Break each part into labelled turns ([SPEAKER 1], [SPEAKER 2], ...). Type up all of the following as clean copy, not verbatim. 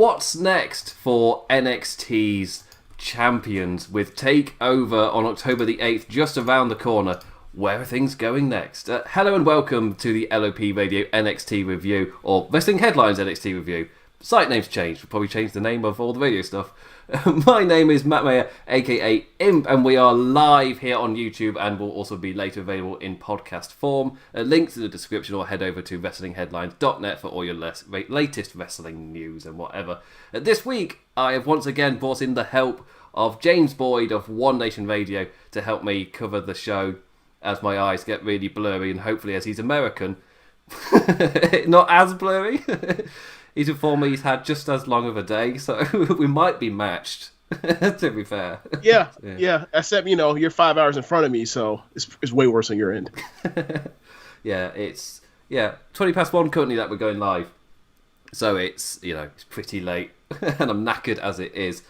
[SPEAKER 1] What's next for NXT's champions with TakeOver on October the 8th, just around the corner? Where are things going next? Hello and welcome to the LOP Radio NXT review, or Wrestling Headlines NXT review. Site name's changed. We'll probably change the name of all the radio stuff. My name is Maher, aka Imp, and we are live here on YouTube and will also be later available in podcast form. Links in the description, or head over to wrestlingheadlines.net for all your latest wrestling news and whatever. This week, I have once again brought in the help of James Boyd of One Nation Radio to help me cover the show as my eyes get really blurry, and hopefully as he's American, not as blurry. He's informed me he's had just as long of a day, so we might be matched, to be fair.
[SPEAKER 2] Yeah. Except, you're 5 hours in front of me, so it's way worse on your end.
[SPEAKER 1] It's 20 past 1 currently that we're going live. So it's pretty late, and I'm knackered as it is.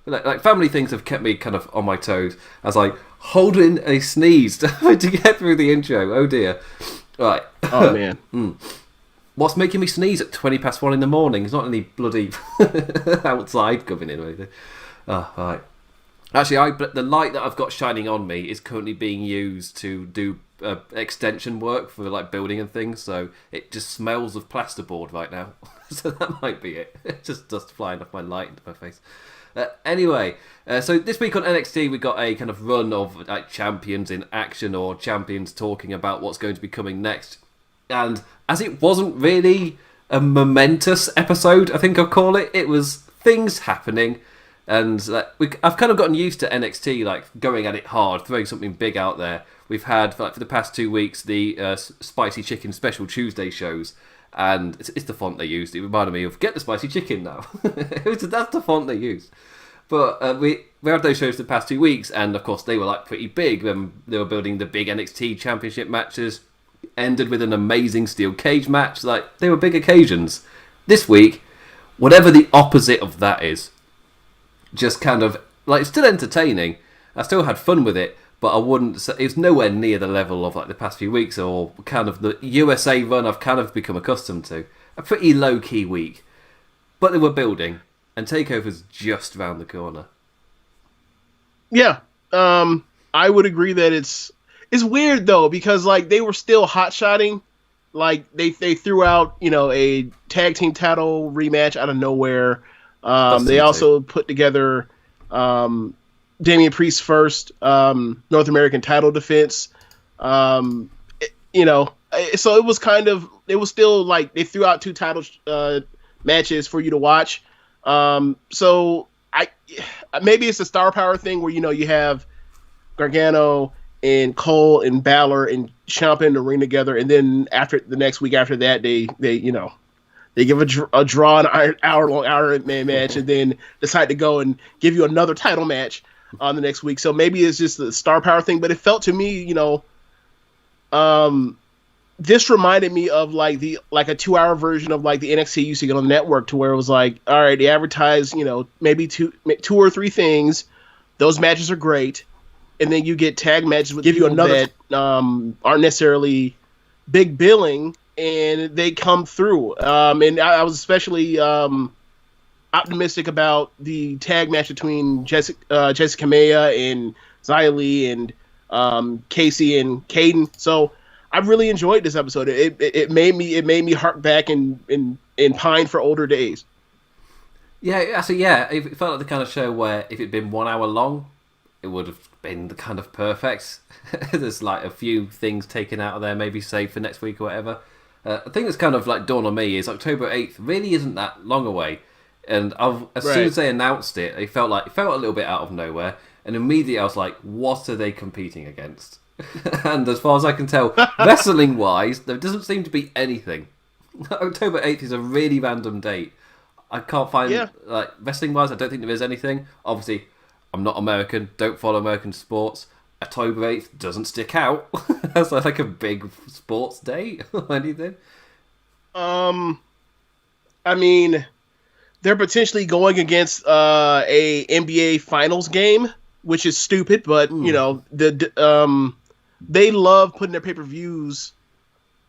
[SPEAKER 1] Like family things have kept me kind of on my toes as I hold in a sneeze to get through the intro. Oh dear. Right.
[SPEAKER 2] Oh man.
[SPEAKER 1] What's making me sneeze at 20 past 1 in the morning? It's not any bloody outside coming in or anything. Oh, right. Actually, the light that I've got shining on me is currently being used to do extension work for like building and things, so it just smells of plasterboard right now. So that might be it. It's just dust flying off my light into my face. Anyway, so this week on NXT we got a kind of run of champions in action, or champions talking about what's going to be coming next. And as it wasn't really a momentous episode, I think I'll call it, it was things happening. And I've kind of gotten used to NXT, like going at it hard, throwing something big out there. We've had, for the past 2 weeks, the Spicy Chicken Special Tuesday shows. And it's the font they used. It reminded me of, get the spicy chicken now. That's the font they used. But we had those shows the past 2 weeks, and of course they were pretty big when they were building the big NXT Championship matches. Ended with an amazing steel cage match. They were big occasions. This week, whatever the opposite of that is, just kind of it's still entertaining. I still had fun with it, but I wouldn't say it's nowhere near the level of the past few weeks, or kind of the USA run I've kind of become accustomed to. A pretty low key week, but they were building, and TakeOver's just round the corner.
[SPEAKER 2] Yeah, I would agree that it's weird though, because they were still hot-shotting. They threw out a tag team title rematch out of nowhere. They also put together Damian Priest's first North American title defense. So it was still they threw out 2 title matches for you to watch. So maybe it's a star power thing where you have Gargano and Cole and Balor and Champa in the ring together, and then after the next week after that, they give a draw, an hour-long Iron Man match, and then decide to go and give you another title match on the next week. So maybe it's just the star power thing, but it felt to me, this reminded me of a 2-hour version of the NXT used to get on the network, to where it was all right, they advertise, maybe two or three things. Those matches are great. And then you get tag matches with give you another that aren't necessarily big billing, and they come through. And I was especially optimistic about the tag match between Jessica Maya and Xia Li and Casey and Caden. So I really enjoyed this episode. It made me hark back and pine for older days.
[SPEAKER 1] Yeah, actually, yeah. It felt like the kind of show where if it'd been 1 hour long, it would have been the kind of perfect. There's a few things taken out of there, maybe saved for next week or whatever. The thing that's kind of dawned on me is October 8th really isn't that long away, and as soon as they announced it, it felt a little bit out of nowhere, and immediately I was like, what are they competing against? And as far as I can tell, wrestling wise, there doesn't seem to be anything. October 8th is a really random date. I can't find wrestling wise, I don't think there is anything. Obviously, I'm not American, don't follow American sports. October 8th doesn't stick out as a big sports day or anything.
[SPEAKER 2] I mean, they're potentially going against a NBA Finals game, which is stupid, but they love putting their pay-per-views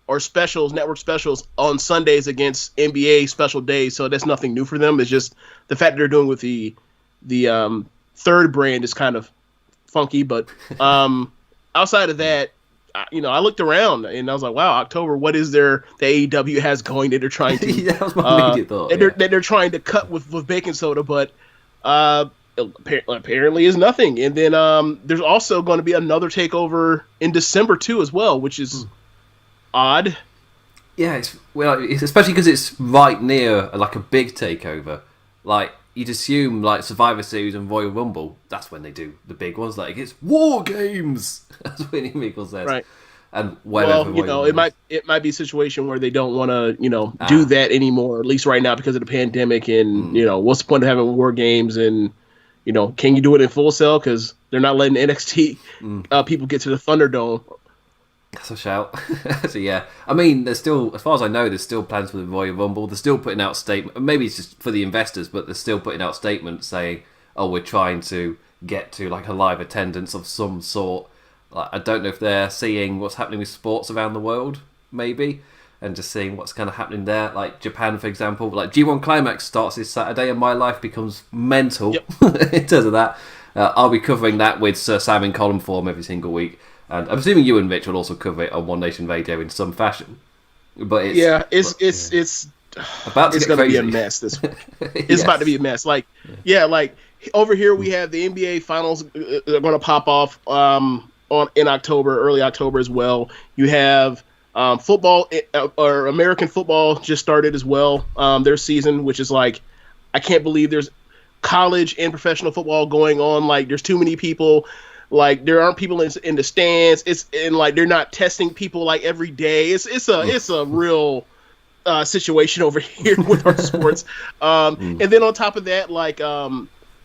[SPEAKER 2] or specials, network specials on Sundays against NBA special days. So that's nothing new for them. It's just the fact that they're doing with the third brand is kind of funky. But outside of that, I looked around and I was like, wow, October, what is there the AEW has going that they're trying to
[SPEAKER 1] that was my immediate thought,
[SPEAKER 2] that they're trying to cut with baking soda, but apparently is nothing. And then there's also going to be another takeover in December too as well, which is odd.
[SPEAKER 1] Yeah, it's especially because it's right near like a big takeover. Like you'd assume like Survivor Series and Royal Rumble, that's when they do the big ones. Like it's War Games. That's what Michael says.
[SPEAKER 2] Right.
[SPEAKER 1] And whatever.
[SPEAKER 2] Well, it might be a situation where they don't want to, do that anymore, at least right now because of the pandemic. And what's the point of having War Games? And can you do it in Full Sail because they're not letting NXT people get to the Thunderdome?
[SPEAKER 1] That's a shout. So yeah, I mean, there's still, as far as I know, there's still plans for the Royal Rumble. They're still putting out statements. Maybe it's just for the investors, but they're still putting out statements saying, "Oh, we're trying to get to like a live attendance of some sort." Like, I don't know if they're seeing what's happening with sports around the world, maybe, and just seeing what's kind of happening there. Like Japan, for example, like G1 Climax starts this Saturday, and my life becomes mental in terms of that. I'll be covering that with Sir Sam in column form every single week. And I'm assuming you and Rich will also cover it on One Nation Radio in some fashion. But it's
[SPEAKER 2] about to going to be a mess this week. It's about to be a mess. Like over here we have the NBA finals are going to pop off in October, early October as well. You have football or American football just started as well. Their season, which is like, I can't believe there's college and professional football going on. Like there's too many people. Like there aren't people in the stands. They're not testing people like every day. It's a real situation over here with our sports. And then on top of that, like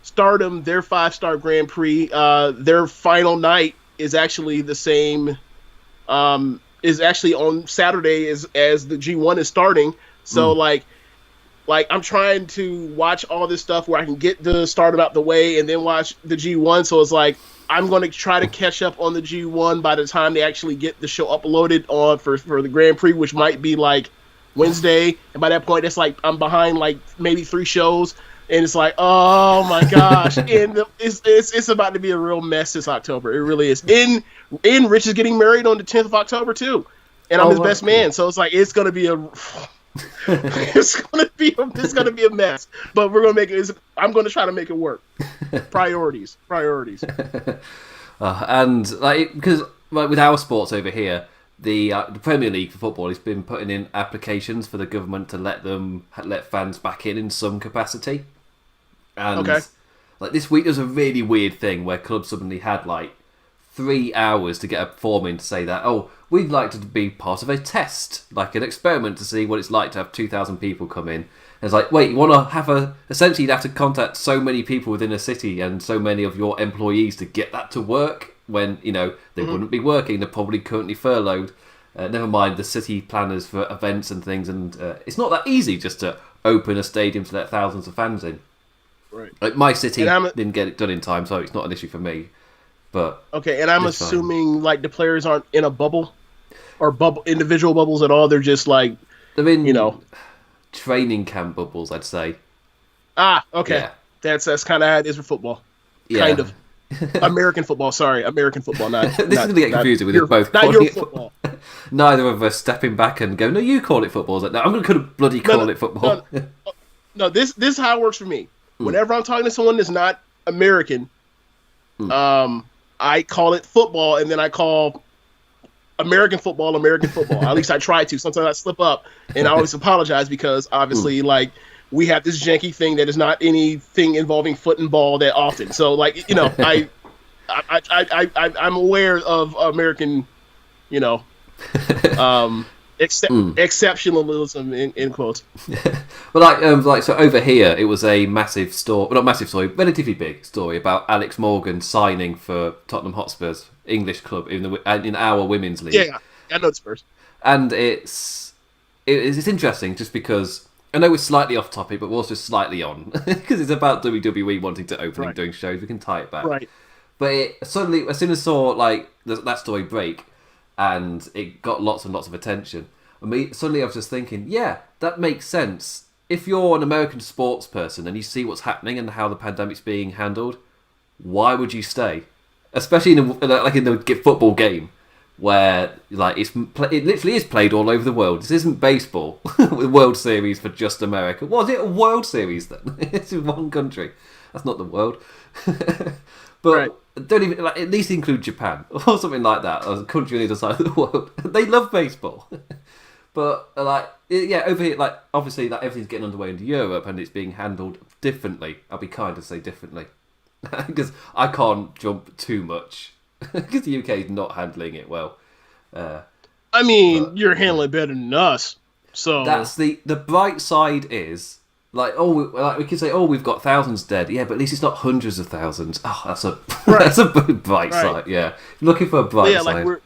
[SPEAKER 2] Stardom, their 5-star Grand Prix, their final night is actually the same. Is actually on Saturday as the G1 is starting. So like I'm trying to watch all this stuff where I can get the Stardom out the way and then watch the G1. So it's like I'm going to try to catch up on the G1 by the time they actually get the show uploaded on for the Grand Prix, which might be like Wednesday. And by that point, it's like I'm behind like maybe 3 shows. And it's like, oh my gosh. And it's about to be a real mess this October. It really is. And Rich is getting married on the 10th of October too. And I'm his best man. So it's like, it's going to be it's going to be a mess, but we're going to make it. I'm going to try to make it work. Priorities.
[SPEAKER 1] And like, because like with our sports over here, the Premier League for football has been putting in applications for the government to let fans back in some capacity. And like this week, there's a really weird thing where clubs suddenly had like 3 hours to get a form in to say that, oh, we'd like to be part of a test, like an experiment to see what it's like to have 2,000 people come in. And it's like, wait, you want to essentially you'd have to contact so many people within a city and so many of your employees to get that to work when, they wouldn't be working. They're probably currently furloughed. Never mind the city planners for events and things. And it's not that easy just to open a stadium to let thousands of fans in.
[SPEAKER 2] Right.
[SPEAKER 1] Like my city didn't get it done in time, so it's not an issue for me. But
[SPEAKER 2] okay, and I'm assuming like the players aren't in a bubble or individual bubbles at all. They're just like
[SPEAKER 1] they're in training camp bubbles, I'd say.
[SPEAKER 2] Okay. Yeah. That's kind of how it is for football. Yeah. Kind of. American football. Sorry, American football. Not
[SPEAKER 1] this is going to get confusing with both.
[SPEAKER 2] Not your football.
[SPEAKER 1] Neither of us stepping back and go, no, you call it football. Like, no, I'm going to bloody call it football.
[SPEAKER 2] No, this is how it works for me. Whenever I'm talking to someone that's not American, I call it football, and then I call American football. At least I try to. Sometimes I slip up, and I always apologize because obviously, like, we have this janky thing that is not anything involving foot and ball that often. So, like, I'm aware of American, exceptionalism in quotes.
[SPEAKER 1] But so over here, it was a massive story, well, not massive story, relatively big story about Alex Morgan signing for Tottenham Hotspur's English club in our women's league.
[SPEAKER 2] Yeah, I know the Spurs.
[SPEAKER 1] And it's interesting just because I know we're slightly off topic, but we're also slightly on because it's about WWE wanting to open and doing shows. We can tie it back.
[SPEAKER 2] Right.
[SPEAKER 1] But suddenly, as soon as I saw that story break, and it got lots and lots of attention. I mean, suddenly I was just thinking, yeah, that makes sense. If you're an American sports person and you see what's happening and how the pandemic's being handled, why would you stay? Especially in the football game, where like it literally is played all over the world. This isn't baseball, with World Series for just America. Was it a World Series then? It's in one country. That's not the world. But don't even at least include Japan or something like that, as a country on the other side of the world. They love baseball. But over here, obviously, everything's getting underway in Europe and it's being handled differently. I'll be kind to say differently, because I can't jump too much because the UK is not handling it well.
[SPEAKER 2] You're handling better than us. So
[SPEAKER 1] that's the bright side is we can say, we've got thousands dead. Yeah, but at least it's not hundreds of thousands. Oh, that's a that's a bright side. Yeah, looking for a bright side.
[SPEAKER 2] We're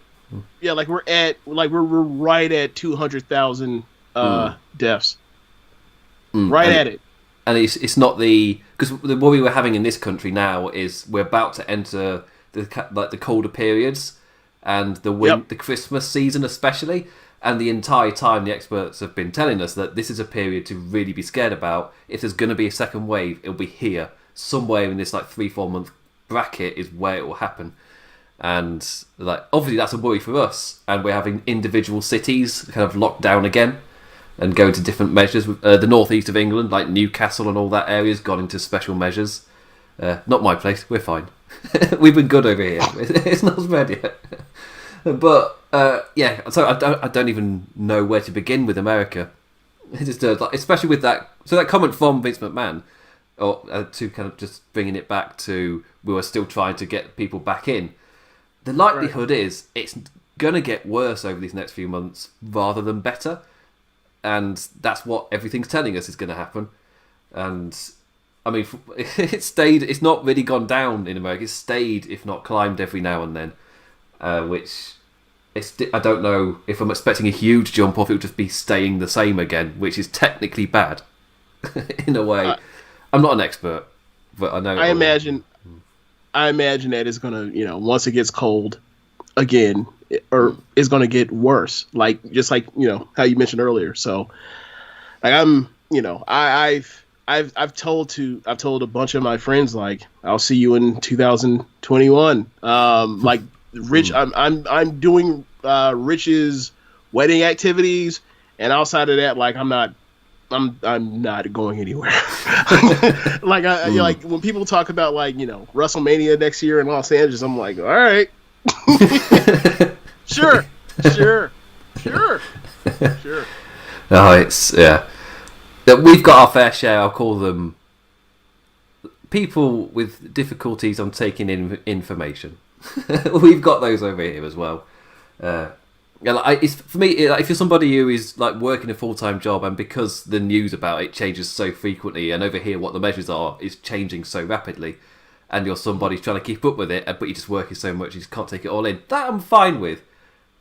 [SPEAKER 2] right at 200,000 deaths. At it.
[SPEAKER 1] And it's not because the worry we're having in this country now is we're about to enter the colder periods and the Christmas season especially. And the entire time the experts have been telling us that this is a period to really be scared about. If there's going to be a second wave, it'll be here. Somewhere in this 3-4 month bracket is where it will happen. And obviously that's a worry for us. And we're having individual cities kind of locked down again and go into different measures. The northeast of England, like Newcastle and all that area, has gone into special measures. Not my place, we're fine. We've been good over here. It's not spread yet. But so I don't even know where to begin with America. Just especially with that comment from Vince McMahon, or to kind of just bringing it back to we were still trying to get people back in. The likelihood is it's gonna get worse over these next few months rather than better, and that's what everything's telling us is going to happen. And I mean, it's not really gone down in America. It's stayed, if not climbed, every now and then. Which I don't know if I'm expecting a huge jump off. It would just be staying the same again, which is technically bad in a way. I'm not an expert, but I know.
[SPEAKER 2] I imagine that it's gonna, once it gets cold again, or it's gonna get worse. Just like how you mentioned earlier. So, I've told a bunch of my friends I'll see you in 2021. Rich, I'm doing Rich's wedding activities, and outside of that, I'm not going anywhere. When people talk about WrestleMania next year in Los Angeles, I'm like, all right, sure.
[SPEAKER 1] No, it's we've got our fair share. I'll call them people with difficulties on taking in information. We've got those over here as well. It's for me. If you're somebody who is working a full-time job, and because the news about it changes so frequently, and over here what the measures are is changing so rapidly, and you're somebody trying to keep up with it, but you're just working so much you just can't take it all in. That I'm fine with,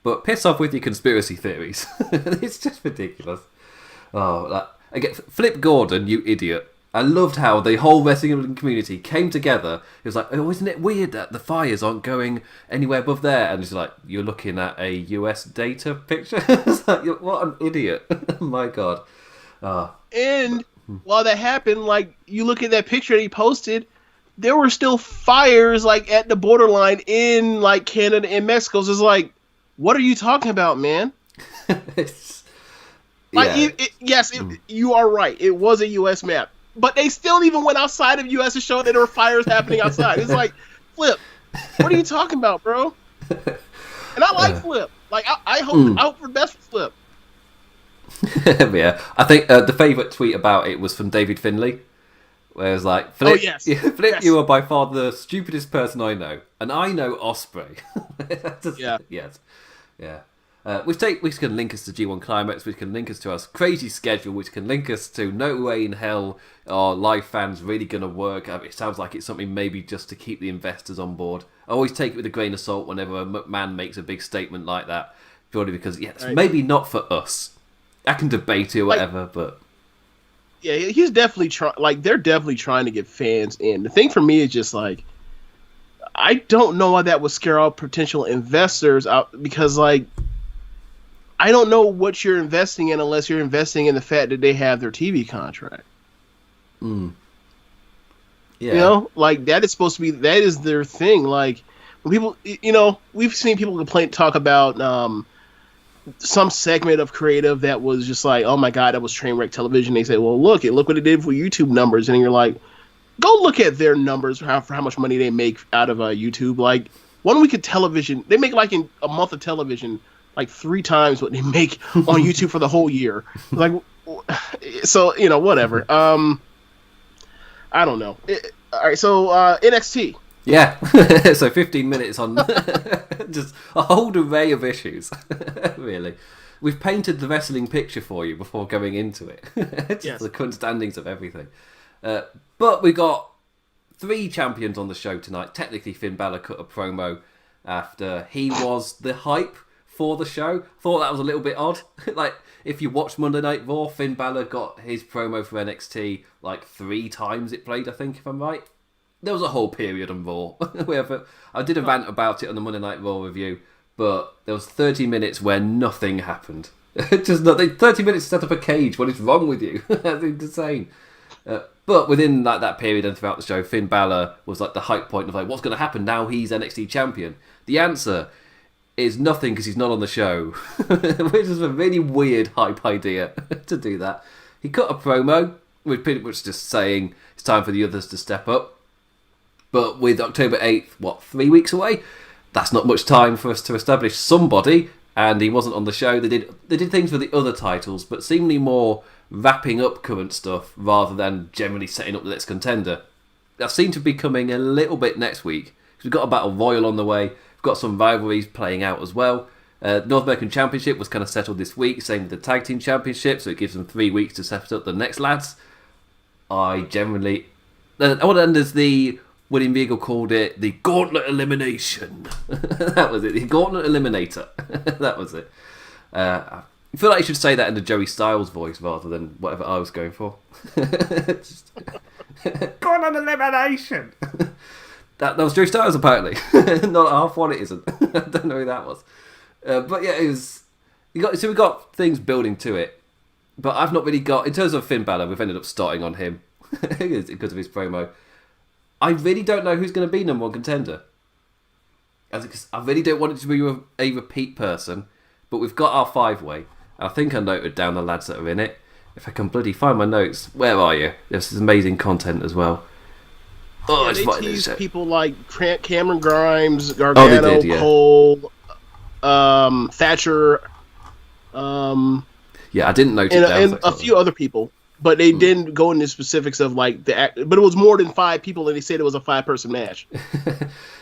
[SPEAKER 1] but piss off with your conspiracy theories. It's just ridiculous. Again, Flip Gordon, you idiot. I loved how the whole wrestling community came together. It was isn't it weird that the fires aren't going anywhere above there? And it's you're looking at a US data picture? It's what an idiot. Oh my God.
[SPEAKER 2] And while that happened, you look at that picture that he posted, there were still fires, at the borderline in, Canada and Mexico. So it's what are you talking about, man? You are right. It was a US map. But they still even went outside of U.S. to show that there were fires happening outside. It's Flip, what are you talking about, bro? And I like Flip. I hope for the best for Flip.
[SPEAKER 1] Yeah, I think the favourite tweet about it was from David Finlay, where it was Flip, Flip, yes. You are by far the stupidest person I know, and I know Osprey. Yes. Yeah. Which can link us to G1 Climax, which can link us to our crazy schedule, which can link us to no way in hell are live fans really going to work. It sounds like it's something maybe just to keep the investors on board. I always take it with a grain of salt whenever a McMahon makes a big statement like that, purely because, it's maybe not for us. I can debate it or whatever, but...
[SPEAKER 2] Yeah, he's definitely trying... they're definitely trying to get fans in. The thing for me is just, I don't know why that would scare out potential investors out, because like I don't know what you're investing in unless you're investing in the fact that they have their TV contract.
[SPEAKER 1] Yeah.
[SPEAKER 2] You know, like that is their thing. Like when people, you know, we've seen people talk about some segment of creative that was just like, oh my god, that was train wreck television. They say, well, look what it did for YouTube numbers, and you're like, go look at their numbers for how much money they make out of YouTube. Like 1 week of television, they make like in a month of television like 3 times what they make on YouTube for the whole year. Like, so you know, whatever. I don't know. All right, so NXT.
[SPEAKER 1] Yeah, so 15 minutes on just a whole array of issues, really. We've painted the wrestling picture for you before going into it. Just
[SPEAKER 2] Yes.
[SPEAKER 1] the understandings of everything. But we got 3 champions on the show tonight. Technically, Finn Balor cut a promo after he was the hype for the show. Thought that was a little bit odd. Like, if you watch Monday Night Raw, Finn Balor got his promo for NXT like 3 times it played, I think, if I'm right. There was a whole period on Raw where I did a rant about it on the Monday Night Raw review, but there was 30 minutes where nothing happened. Just nothing. 30 minutes to set up a cage. What is wrong with you? That's insane. But within like that period and throughout the show, Finn Balor was like the hype point of like, what's going to happen now? He's NXT champion. The answer is nothing because he's not on the show, which is a really weird hype idea to do that. He cut a promo with pretty much just saying it's time for the others to step up. But with October 8th, 3 weeks away? That's not much time for us to establish somebody, and he wasn't on the show. They did things with the other titles, but seemingly more wrapping up current stuff rather than generally setting up the next contender. That seemed to be coming a little bit next week. We've got a Battle Royal on the way. We've got some rivalries playing out as well. North American Championship was kind of settled this week, same with the Tag Team Championship, so it gives them 3 weeks to set up the next lads. And there's the William Regal called it the Gauntlet Elimination. That was it, the Gauntlet Eliminator. That was it. I feel like you should say that in the Joey Styles voice rather than whatever I was going for. Gauntlet Elimination. That was Joey Styles apparently. Not half one it isn't. I don't know who that was. But yeah, it was. We got things building to it, but I've not really got in terms of Finn Balor. We've ended up starting on him because of his promo. I really don't know who's going to be number 1 contender. Because I really don't want it to be a repeat person, but we've got our 5-way. I think I noted down the lads that are in it. If I can bloody find my notes, where are you? There's some amazing content as well.
[SPEAKER 2] Oh, they teased people like Cameron Grimes, Gargano, Cole, Thatcher.
[SPEAKER 1] Yeah, I didn't note it down.
[SPEAKER 2] And a few other people. But they didn't go into specifics of like the act. But it was more than 5 people, and they said it was a 5-person match.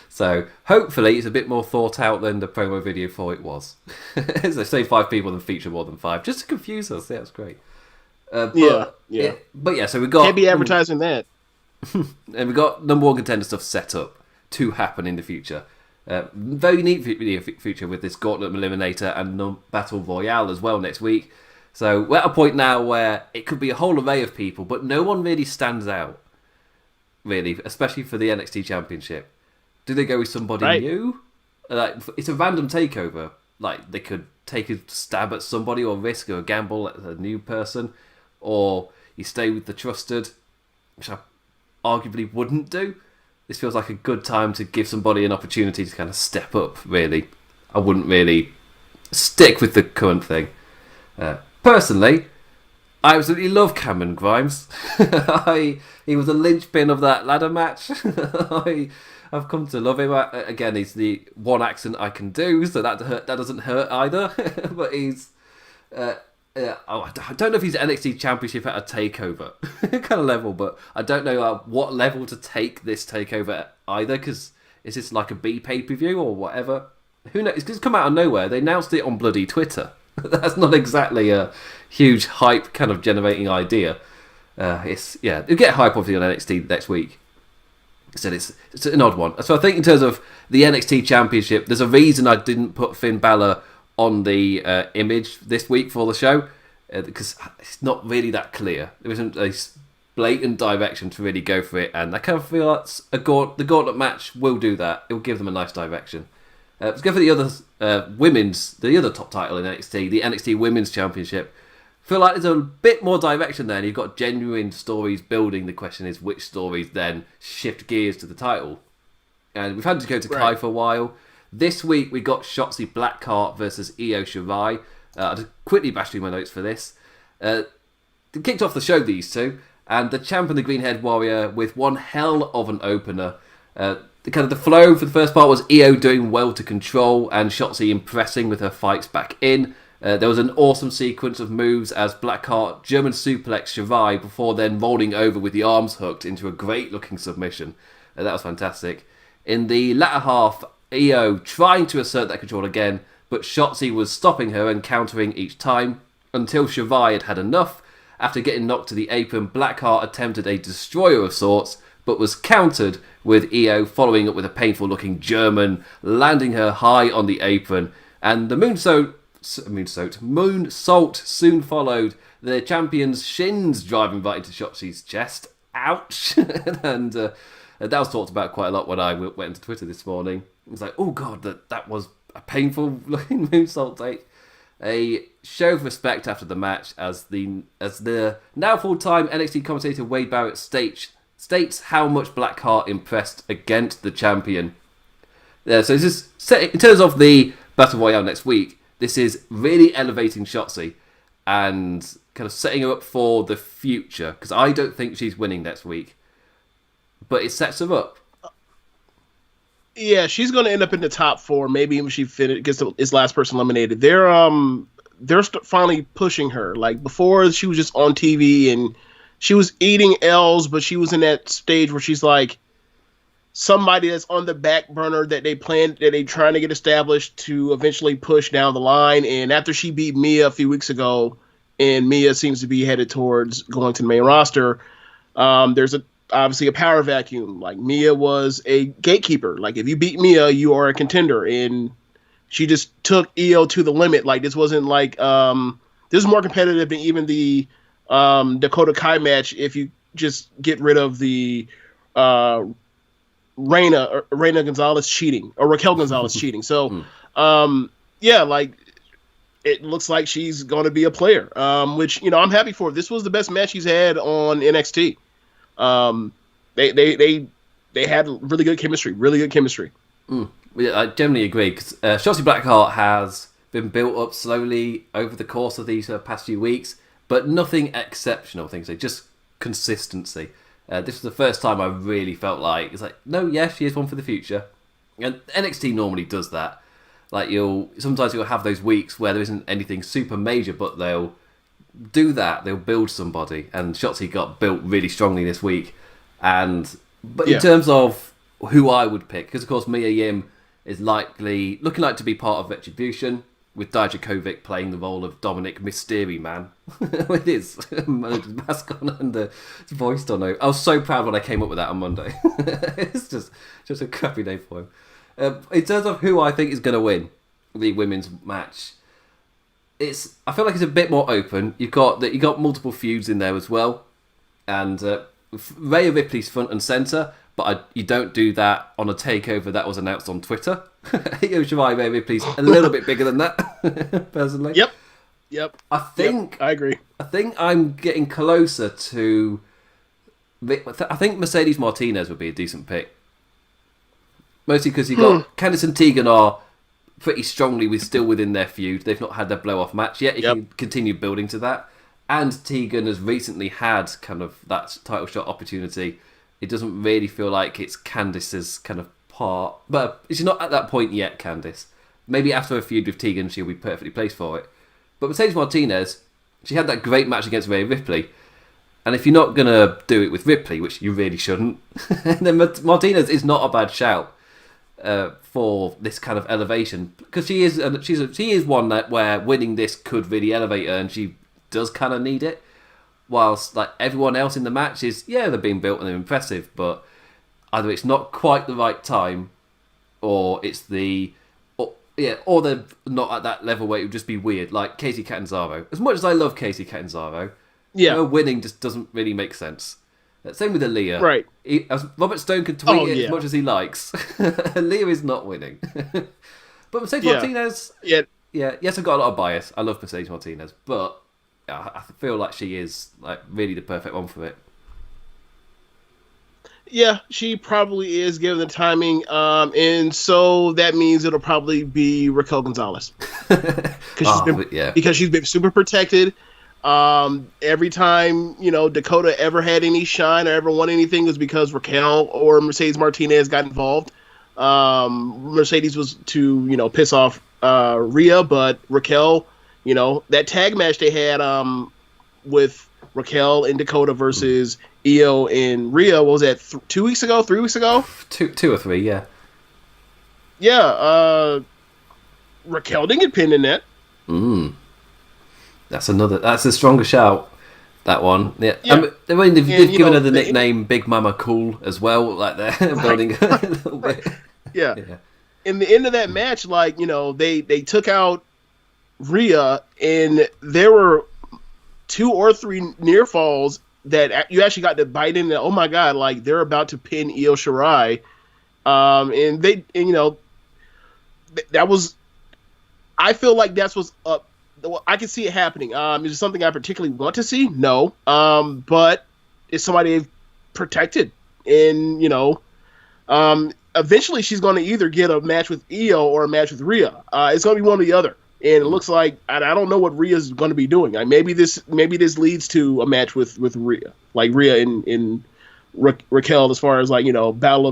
[SPEAKER 1] So hopefully it's a bit more thought out than the promo video for it was. They say 5 people and feature more than 5, just to confuse us. Yeah, that's great. But yeah. So we got
[SPEAKER 2] can't be advertising that.
[SPEAKER 1] And we got number 1 contender stuff set up to happen in the future. Very neat video feature with this Gauntlet Eliminator and Battle Royale as well next week. So we're at a point now where it could be a whole array of people, but no one really stands out, really, especially for the NXT Championship. Do they go with somebody new? Like, it's a random takeover. Like, they could take a stab at somebody or risk or gamble at a new person, or you stay with the trusted, which I arguably wouldn't do. This feels like a good time to give somebody an opportunity to kind of step up, really. I wouldn't really stick with the current thing. Personally, I absolutely love Cameron Grimes. He was a linchpin of that ladder match. I've come to love him. Again, he's the one accent I can do, so that doesn't hurt either. But he's... I don't know if he's NXT Championship at a takeover kind of level, but I don't know what level to take this takeover at either, because is this like a B pay-per-view or whatever? Who knows? It's come out of nowhere. They announced it on bloody Twitter. That's not exactly a huge hype kind of generating idea. It'll get hype obviously on NXT next week. So it's an odd one. So I think in terms of the NXT Championship, there's a reason I didn't put Finn Balor on the image this week for the show, because it's not really that clear. There isn't a blatant direction to really go for it, and I kind of feel like the Gauntlet match will do that. It will give them a nice direction. Let's go for the other the other top title in NXT, the NXT Women's Championship. I feel like there's a bit more direction there, and you've got genuine stories building. The question is, which stories then shift gears to the title? And we've had to go to Kai for a while. This week we got Shotsi Blackheart versus Io Shivai. I'll just quickly bash through my notes for this. They kicked off the show, these two, and the champ and the green-haired warrior with one hell of an opener. The flow for the first part was Io doing well to control and Shotzi impressing with her fights back in. There was an awesome sequence of moves as Blackheart German suplex Shivai before then rolling over with the arms hooked into a great-looking submission. That was fantastic. In the latter half, Io trying to assert that control again, but Shotzi was stopping her and countering each time until Shivai had enough. After getting knocked to the apron, Blackheart attempted a destroyer of sorts, but was countered with Io following up with a painful-looking German, landing her high on the apron, and the moonsault soon followed, the champion's shins driving right into Shotzi's chest. Ouch! And that was talked about quite a lot when I went into Twitter this morning. It was like, oh god, that was a painful-looking moonsault take. A show of respect after the match as the now full-time NXT commentator Wade Barrett states how much Blackheart impressed against the champion. So this is in terms of the Battle Royale next week, this is really elevating Shotzi and kind of setting her up for the future, because I don't think she's winning next week, but it sets her up.
[SPEAKER 2] Yeah, she's going to end up in the top 4. Maybe when she gets his last person eliminated. They're finally pushing her. Like before, she was just on TV and she was eating L's, but she was in that stage where she's like somebody that's on the back burner that they trying to get established to eventually push down the line. And after she beat Mia a few weeks ago, and Mia seems to be headed towards going to the main roster, there's obviously a power vacuum. Like Mia was a gatekeeper. Like if you beat Mia, you are a contender, and she just took Io to the limit. Like this wasn't like this is more competitive than even the Dakota Kai match. If you just get rid of the Reina Gonzalez cheating or Raquel Gonzalez cheating. So yeah, like it looks like she's going to be a player, which I'm happy for. This was the best match he's had on NXT. They had really good chemistry.
[SPEAKER 1] Yeah, I generally agree, because Shotzi Blackheart has been built up slowly over the course of these past few weeks, but nothing exceptional things. Just consistency. This was the first time I really felt like it's like, no, yeah, she is one for the future, and NXT normally does that. Like sometimes you'll have those weeks where there isn't anything super major, but they'll do that. They'll build somebody, and Shotzi got built really strongly this week. In terms of who I would pick, because of course Mia Yim is looking like to be part of Retribution, with Dijakovic playing the role of Dominic Mystery Man with his mask on and his voice done out. I was so proud when I came up with that on Monday. It's just a crappy name for him. In terms of who I think is going to win the women's match, I feel like it's a bit more open. You got multiple feuds in there as well, and Rhea Ripley's front and centre, but you don't do that on a takeover that was announced on Twitter. Io Shivai, Rhea Ripley's a little bit bigger than that, personally.
[SPEAKER 2] Yep.
[SPEAKER 1] I
[SPEAKER 2] agree.
[SPEAKER 1] I think I'm getting closer to. I think Mercedes Martinez would be a decent pick, mostly because you've got Candice and Tegan are pretty strongly still within their feud. They've not had their blow-off match yet. You can continue building to that. And Tegan has recently had kind of that title shot opportunity. It doesn't really feel like it's Candice's kind of part. But she's not at that point yet, Candice. Maybe after a feud with Tegan, she'll be perfectly placed for it. But Mercedes Martinez, she had that great match against Rhea Ripley. And if you're not going to do it with Ripley, which you really shouldn't, then Martinez is not a bad shout for this kind of elevation, because she is one where winning this could really elevate her, and she does kind of need it. Whilst like everyone else in the match they're being built and they're impressive, but either it's not quite the right time, or or they're not at that level where it would just be weird. Like Kacy Catanzaro. As much as I love Kacy Catanzaro, her winning just doesn't really make sense. Same with Aaliyah.
[SPEAKER 2] Right.
[SPEAKER 1] Robert Stone can tweet it as much as he likes. Aaliyah is not winning. But Mercedes Martinez... Yeah, yes, I've got a lot of bias. I love Mercedes Martinez, but I feel like she is like really the perfect one for it.
[SPEAKER 2] Yeah, she probably is, given the timing. And so that means it'll probably be Raquel Gonzalez. Because she's been super protected. Every time, Dakota ever had any shine or ever won anything was because Raquel or Mercedes Martinez got involved. Mercedes was to, piss off Rhea, but Raquel, that tag match they had with Raquel and Dakota versus Io and Rhea, what was that, 2 weeks ago, 3 weeks ago?
[SPEAKER 1] Two or three, yeah.
[SPEAKER 2] Yeah, Raquel didn't get pinned in that.
[SPEAKER 1] That's a stronger shout, that one. Yeah. They've given her the nickname Big Mama Cool as well, like they're building a little bit.
[SPEAKER 2] Yeah. In the end of that match, they took out Rhea, and there were 2 or 3 near falls that you actually got to bite in. Oh my god! They're about to pin Io Shirai, that was. I feel like that's what's up. I can see it happening. Is it something I particularly want to see? No. But it's somebody they've protected, and eventually she's going to either get a match with Io or a match with Rhea. It's going to be one or the other. And it looks like I don't know what Rhea's going to be doing. Maybe this leads to a match with Rhea, like Rhea in Raquel, as far as Battle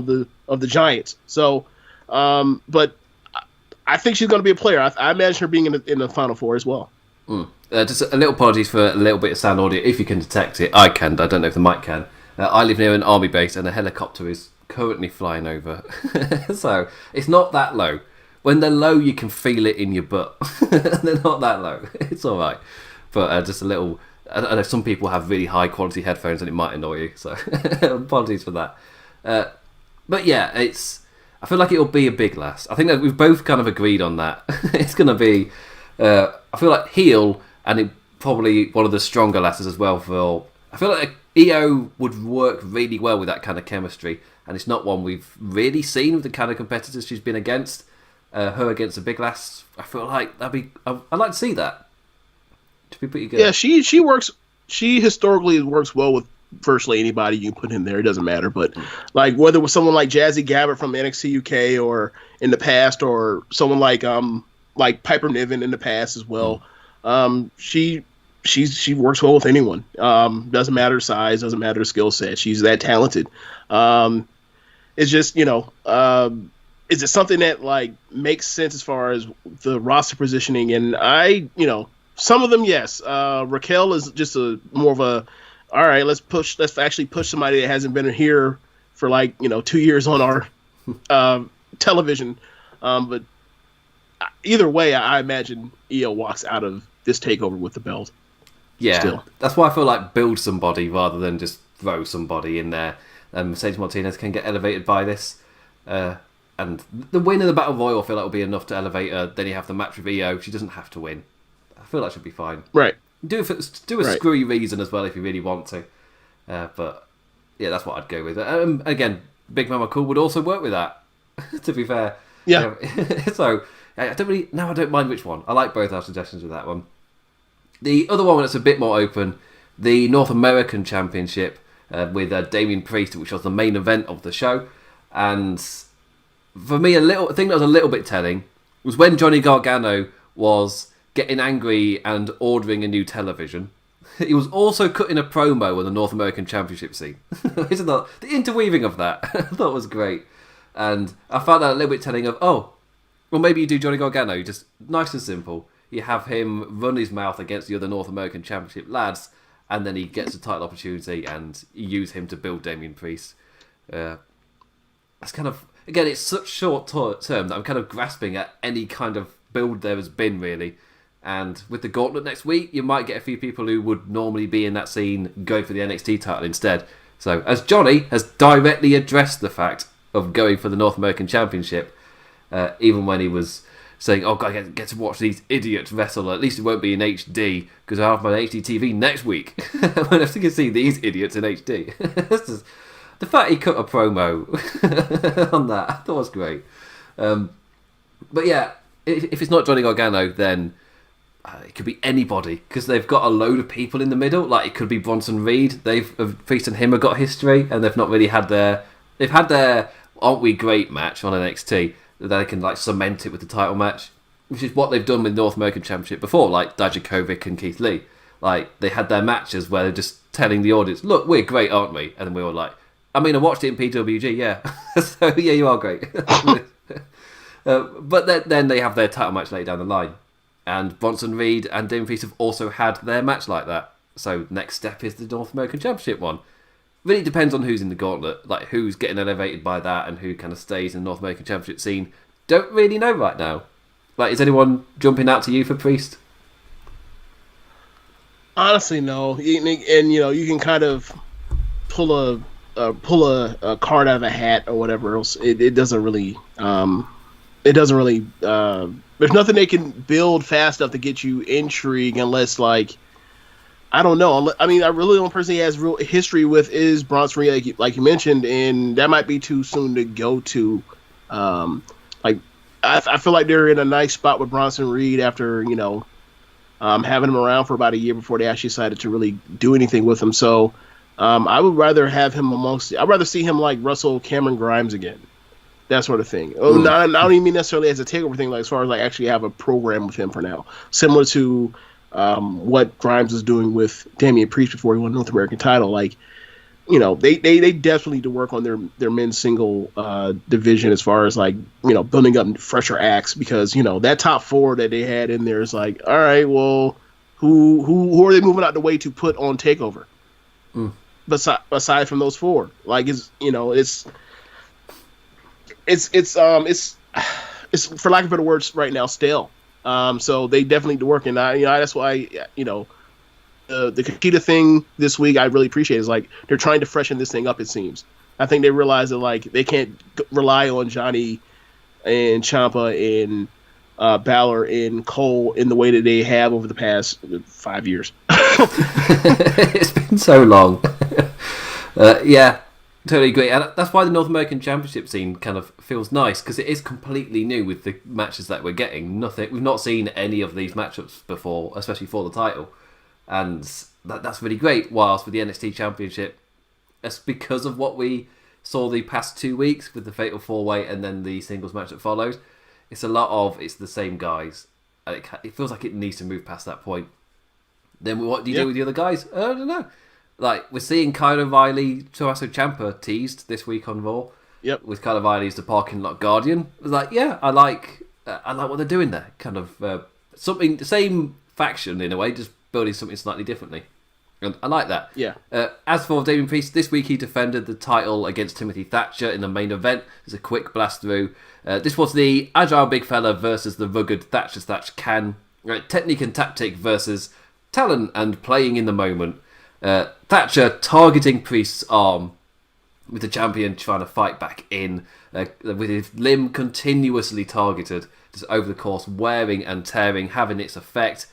[SPEAKER 2] of the Giants. So, but I think she's going to be a player. I imagine her being in the Final Four as well.
[SPEAKER 1] Just a little apologies for a little bit of sound audio, if you can detect it. I can. I don't know if the mic can. I live near an army base, and a helicopter is currently flying over, so it's not that low. When they're low, you can feel it in your butt. They're not that low. It's all right. But just a little... I know some people have really high-quality headphones and it might annoy you. So apologies for that. But yeah, I feel like it'll be a big last. I think that we've both kind of agreed on that. It's going to be... I feel like heel, and it probably one of the stronger lasts as well. I feel like Io would work really well with that kind of chemistry. And it's not one we've really seen with the kind of competitors she's been against. Her against a big lass, I feel like I'd like to see that. To be pretty good.
[SPEAKER 2] Yeah, she works. She historically works well with virtually anybody you put in there. It doesn't matter, but whether it was someone like Jazzy Gabbert from NXT UK or in the past, or someone like Piper Niven in the past as well. She works well with anyone. Doesn't matter size, doesn't matter skill set. She's that talented. It's just is it something that makes sense as far as the roster positioning? And some of them, yes. Raquel is just more of a, all right, let's actually push somebody that hasn't been here for 2 years on our television. But either way, I imagine Io walks out of this takeover with the belt.
[SPEAKER 1] Yeah,
[SPEAKER 2] still.
[SPEAKER 1] That's why I feel like build somebody rather than just throw somebody in there. Mercedes Martinez can get elevated by this. And the win in the Battle Royal, I feel like will be enough to elevate her. Then you have the match with Io. She doesn't have to win. I feel like she'll be fine.
[SPEAKER 2] Right.
[SPEAKER 1] Do a screwy reason as well if you really want to. But yeah, that's what I'd go with. Again, Big Mama Cool would also work with that. To be fair.
[SPEAKER 2] Yeah.
[SPEAKER 1] So I don't mind which one. I like both our suggestions with that one. The other one that's a bit more open, the North American Championship with Damian Priest, which was the main event of the show, and for me, a thing that was a little bit telling was when Johnny Gargano was getting angry and ordering a new television. He was also cutting a promo on the North American Championship scene. Isn't that the interweaving of that? I thought was great, and I found that a little bit telling of well, maybe you do Johnny Gargano, just nice and simple. You have him run his mouth against the other North American Championship lads, and then he gets a title opportunity, and you use him to build Damian Priest. That's kind of... Again, it's such short term that I'm kind of grasping at any kind of build there has been, really. And with the Gauntlet next week, you might get a few people who would normally be in that scene going for the NXT title instead. So, as Johnny has directly addressed the fact of going for the North American Championship, even when he was saying, "Oh God, I get to watch these idiots wrestle. At least it won't be in HD because I have my HD TV next week. I have to see these idiots in HD." The fact he cut a promo on that, I thought was great. But yeah, if it's not Johnny Gargano, then it could be anybody because they've got a load of people in the middle. Like it could be Bronson Reed. Priest and him have got history, and they've not really had their. They've had their "Aren't We Great" match on NXT. That they can like cement it with the title match, which is what they've done with North American Championship before, like Dijakovic and Keith Lee. Like they had their matches where they're just telling the audience, "Look, we're great, aren't we?" And then we were like, "I mean, I watched it in PWG, yeah." So yeah, you are great. But then they have their title match later down the line. And Bronson Reed and Damien Priest have also had their match like that. So next step is the North American Championship one. Really depends on who's in the gauntlet, like who's getting elevated by that and who kind of stays in the North American Championship scene. Don't really know right now. Like, is anyone jumping out to you for Priest?
[SPEAKER 2] Honestly, no. And you can kind of pull a card out of a hat or whatever else. It doesn't really. There's nothing they can build fast enough to get you intrigue unless, like, I don't know. I mean, I really the only person he has real history with is Bronson Reed, like you mentioned, and that might be too soon to go to. I feel like they're in a nice spot with Bronson Reed after having him around for about a year before they actually decided to really do anything with him. So I would rather have him I'd rather see him like Russell Cameron Grimes again. That sort of thing. I don't even mean necessarily as a takeover thing, like as far as like actually have a program with him for now. Similar to what Grimes was doing with Damian Priest before he won the North American title. Like, they definitely need to work on their men's single division as far as like, building up fresher acts because, that top four that they had in there is like, all right, well, who are they moving out the way to put on TakeOver? Aside from those four, like it's for lack of better words right now stale. So they definitely need to work, and that's why the Kakita thing this week I really appreciate is like they're trying to freshen this thing up. It seems I think they realize that like they can't rely on Johnny and Champa and Balor and Cole in the way that they have over the past 5 years.
[SPEAKER 1] It's been so long. Yeah. Totally agree, and that's why the North American Championship scene kind of feels nice because it is completely new with the matches that we're getting. We've not seen any of these matchups before, especially for the title, and that's really great. Whilst with the NXT Championship, it's because of what we saw the past 2 weeks with the Fatal 4-Way and then the singles match that follows. It's the same guys, and it feels like it needs to move past that point. Then what do you do with the other guys? I don't know. Like, we're seeing Kyle O'Reilly, Tommaso Ciampa teased this week on Raw.
[SPEAKER 2] Yep.
[SPEAKER 1] With Kyle O'Reilly as the parking lot guardian. It was like, yeah, I like what they're doing there. Kind of something, the same faction in a way, just building something slightly differently. And I like that.
[SPEAKER 2] Yeah.
[SPEAKER 1] As for Damien Priest, this week he defended the title against Timothy Thatcher in the main event. It's a quick blast through. This was the agile big fella versus the rugged Thatch can. Technique and tactic versus talent and playing in the moment. Thatcher targeting Priest's arm with the champion trying to fight back in with his limb continuously targeted just over the course, wearing and tearing, having its effect,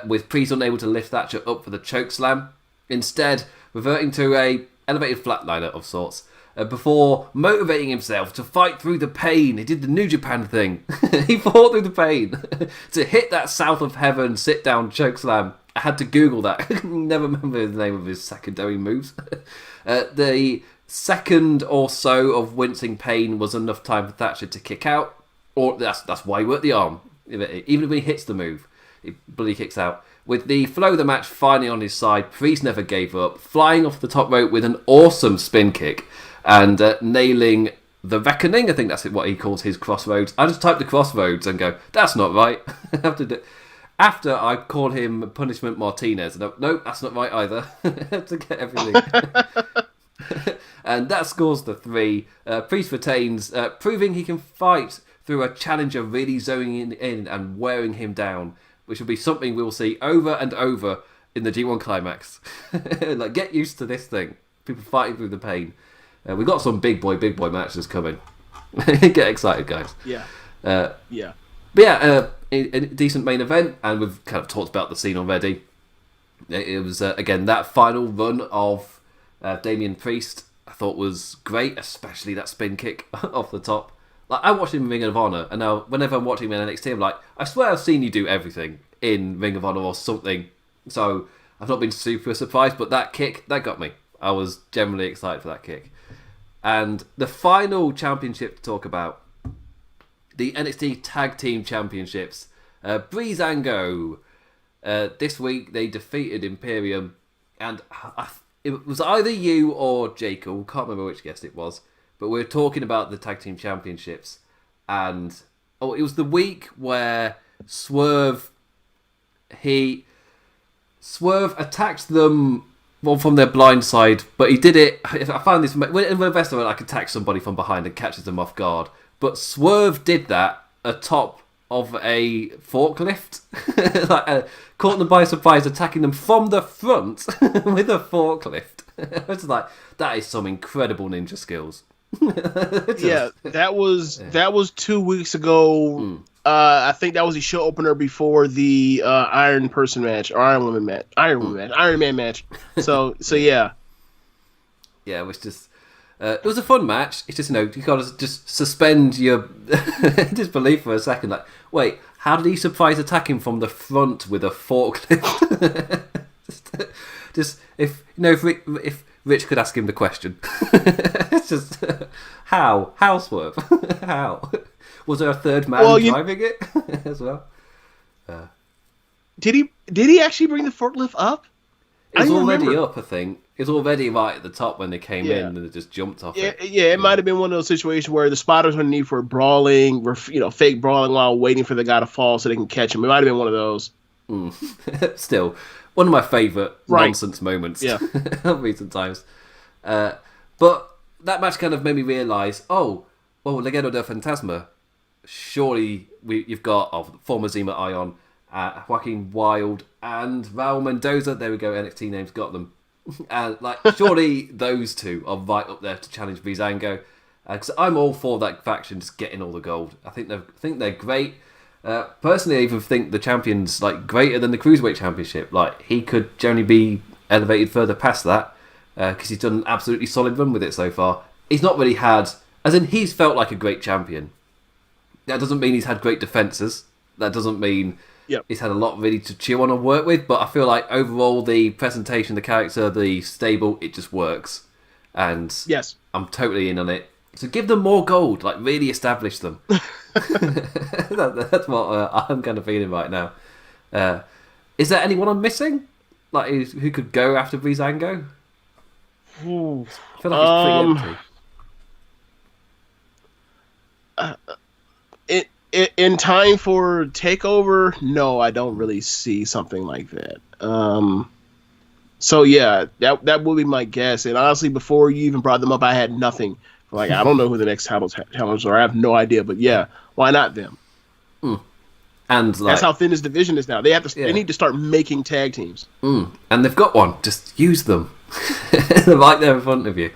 [SPEAKER 1] with Priest unable to lift Thatcher up for the chokeslam, instead reverting to a elevated flatliner of sorts before motivating himself to fight through the pain. He did the New Japan thing. He fought through the pain to hit that south of heaven sit down chokeslam. I had to Google that. Never remember the name of his secondary moves. The second or so of wincing pain was enough time for Thatcher to kick out. Or that's why he worked the arm. Even when he hits the move, he bloody kicks out. With the flow of the match finally on his side, Priest never gave up, flying off the top rope with an awesome spin kick and nailing the Reckoning. I think that's what he calls his crossroads. I just type the crossroads and go, that's not right. After I call him Punishment Martinez. No, that's not right either. To get everything. And that scores the 3. Priest retains, proving he can fight through a challenger really zoning in and wearing him down, which will be something we'll see over and over in the G1 Climax. Like, get used to this thing. People fighting through the pain. We've got some big boy matches coming. Get excited, guys.
[SPEAKER 2] Yeah.
[SPEAKER 1] Yeah. But yeah, a decent main event, and we've kind of talked about the scene already. It was, again, that final run of Damian Priest, I thought was great, especially that spin kick off the top. Like, I watched him in Ring of Honor, and now whenever I'm watching him in NXT, I'm like, I swear I've seen you do everything in Ring of Honor or something. So I've not been super surprised, but that kick, that got me. I was generally excited for that kick. And the final championship to talk about, the NXT Tag Team Championships. Breezango. This week they defeated Imperium, and it was either you or Jacob, can't remember which guest it was, but we were talking about the Tag Team Championships, and it was the week where Swerve attacked them from their blind side, but he did it. I found this in the best of it, like attack somebody from behind and catches them off guard, but Swerve did that atop of a forklift, caught them by surprise, attacking them from the front with a forklift. It's like, that is some incredible ninja skills.
[SPEAKER 2] That was 2 weeks ago. I think that was the show opener before the Iron Man match. So yeah.
[SPEAKER 1] Yeah, it was just. It was a fun match. It's just, you gotta just suspend your disbelief for a second. Like, wait, how did he surprise attack him from the front with a forklift? just if Rich could ask him the question. It's just how Swerve? How was there a third man driving it as well?
[SPEAKER 2] Did he actually bring the forklift up?
[SPEAKER 1] It was already up, I think. It was already right at the top when they came in, and it just jumped off it.
[SPEAKER 2] It might have been one of those situations where the spotters underneath were brawling, fake brawling while waiting for the guy to fall so they can catch him. It might have been one of those.
[SPEAKER 1] Still, one of my favourite nonsense moments of recent times. But that match kind of made me realise, Legado del Fantasma, surely you've got former Zima Ion, Joaquin Wilde, and Raul Mendoza. There we go, NXT names got them. And surely those two are right up there to challenge Breezango. Because I'm all for that faction just getting all the gold. I think they're great. Personally, I even think the champion's greater than the Cruiserweight Championship. He could generally be elevated further past that because he's done an absolutely solid run with it so far. He's not really had, as in he's felt like a great champion. That doesn't mean he's had great defences. That doesn't mean he's had a lot really to chew on and work with. But I feel like overall the presentation, the character, the stable, it just works. And
[SPEAKER 2] yes,
[SPEAKER 1] I'm totally in on it. So give them more gold, really establish them. That's what I'm kind of feeling right now. Is there anyone I'm missing? Who could go after Breezango? I feel like it's pretty empty.
[SPEAKER 2] In time for TakeOver, no, I don't really see something like that. So yeah, that would be my guess. And honestly, before you even brought them up, I had nothing. I don't know who the next challengers are. I have no idea. But yeah, why not them?
[SPEAKER 1] And
[SPEAKER 2] that's how thin this division is now. They have to. Yeah. They need to start making tag teams.
[SPEAKER 1] And they've got one. Just use them. They're right there in front of you.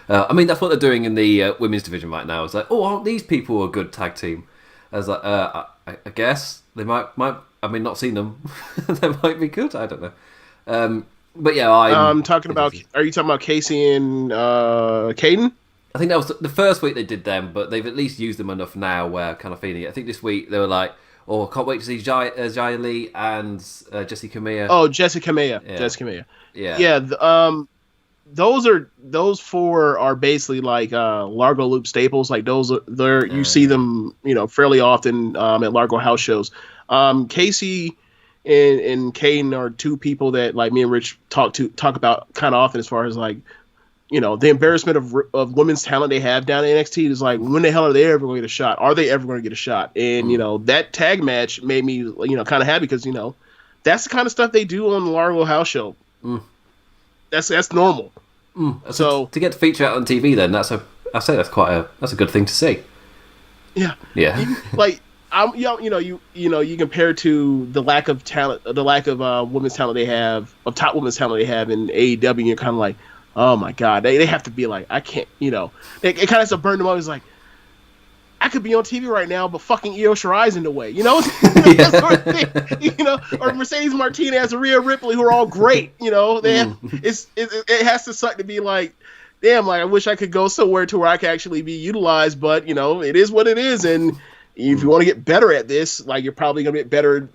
[SPEAKER 1] That's what they're doing in the women's division right now. It's aren't these people a good tag team? I was I guess they might. Not seen them. They might be good. I don't know. But yeah,
[SPEAKER 2] I'm talking about. Are you talking about Casey and Caden?
[SPEAKER 1] I think that was the first week they did them, but they've at least used them enough now where I'm kind of feeling it. I think this week they were I can't wait to see Jaya Lee and Jessie Kamea.
[SPEAKER 2] Oh, Jessie Kamea.
[SPEAKER 1] Yeah.
[SPEAKER 2] Jessie Kamea.
[SPEAKER 1] Yeah.
[SPEAKER 2] Yeah. Those four are basically Largo Loop staples. You see them, fairly often at Largo house shows. Casey and Caden are two people that me and Rich talk about kind of often as far as the embarrassment of women's talent they have down at NXT is when the hell are they ever going to get a shot? Are they ever going to get a shot? And that tag match made me kind of happy because that's the kind of stuff they do on the Largo house show. That's normal.
[SPEAKER 1] So to get to feature out on TV, then that's a good thing to see.
[SPEAKER 2] Yeah.
[SPEAKER 1] Yeah.
[SPEAKER 2] You compare to the lack of talent, the lack of women's talent they have, of top women's talent they have in AEW, and you're kind of oh my God, they have to be I can't, it kind of has to burn them up. It's I I could be on TV right now, but fucking Io Shirai's in the way, that sort of thing, or Mercedes Martinez or Rhea Ripley, who are all great, they have, it has to suck to be like, damn, like I wish I could go somewhere to where I could actually be utilized, but it is what it is, and if you want to get better at this, like you're probably gonna get better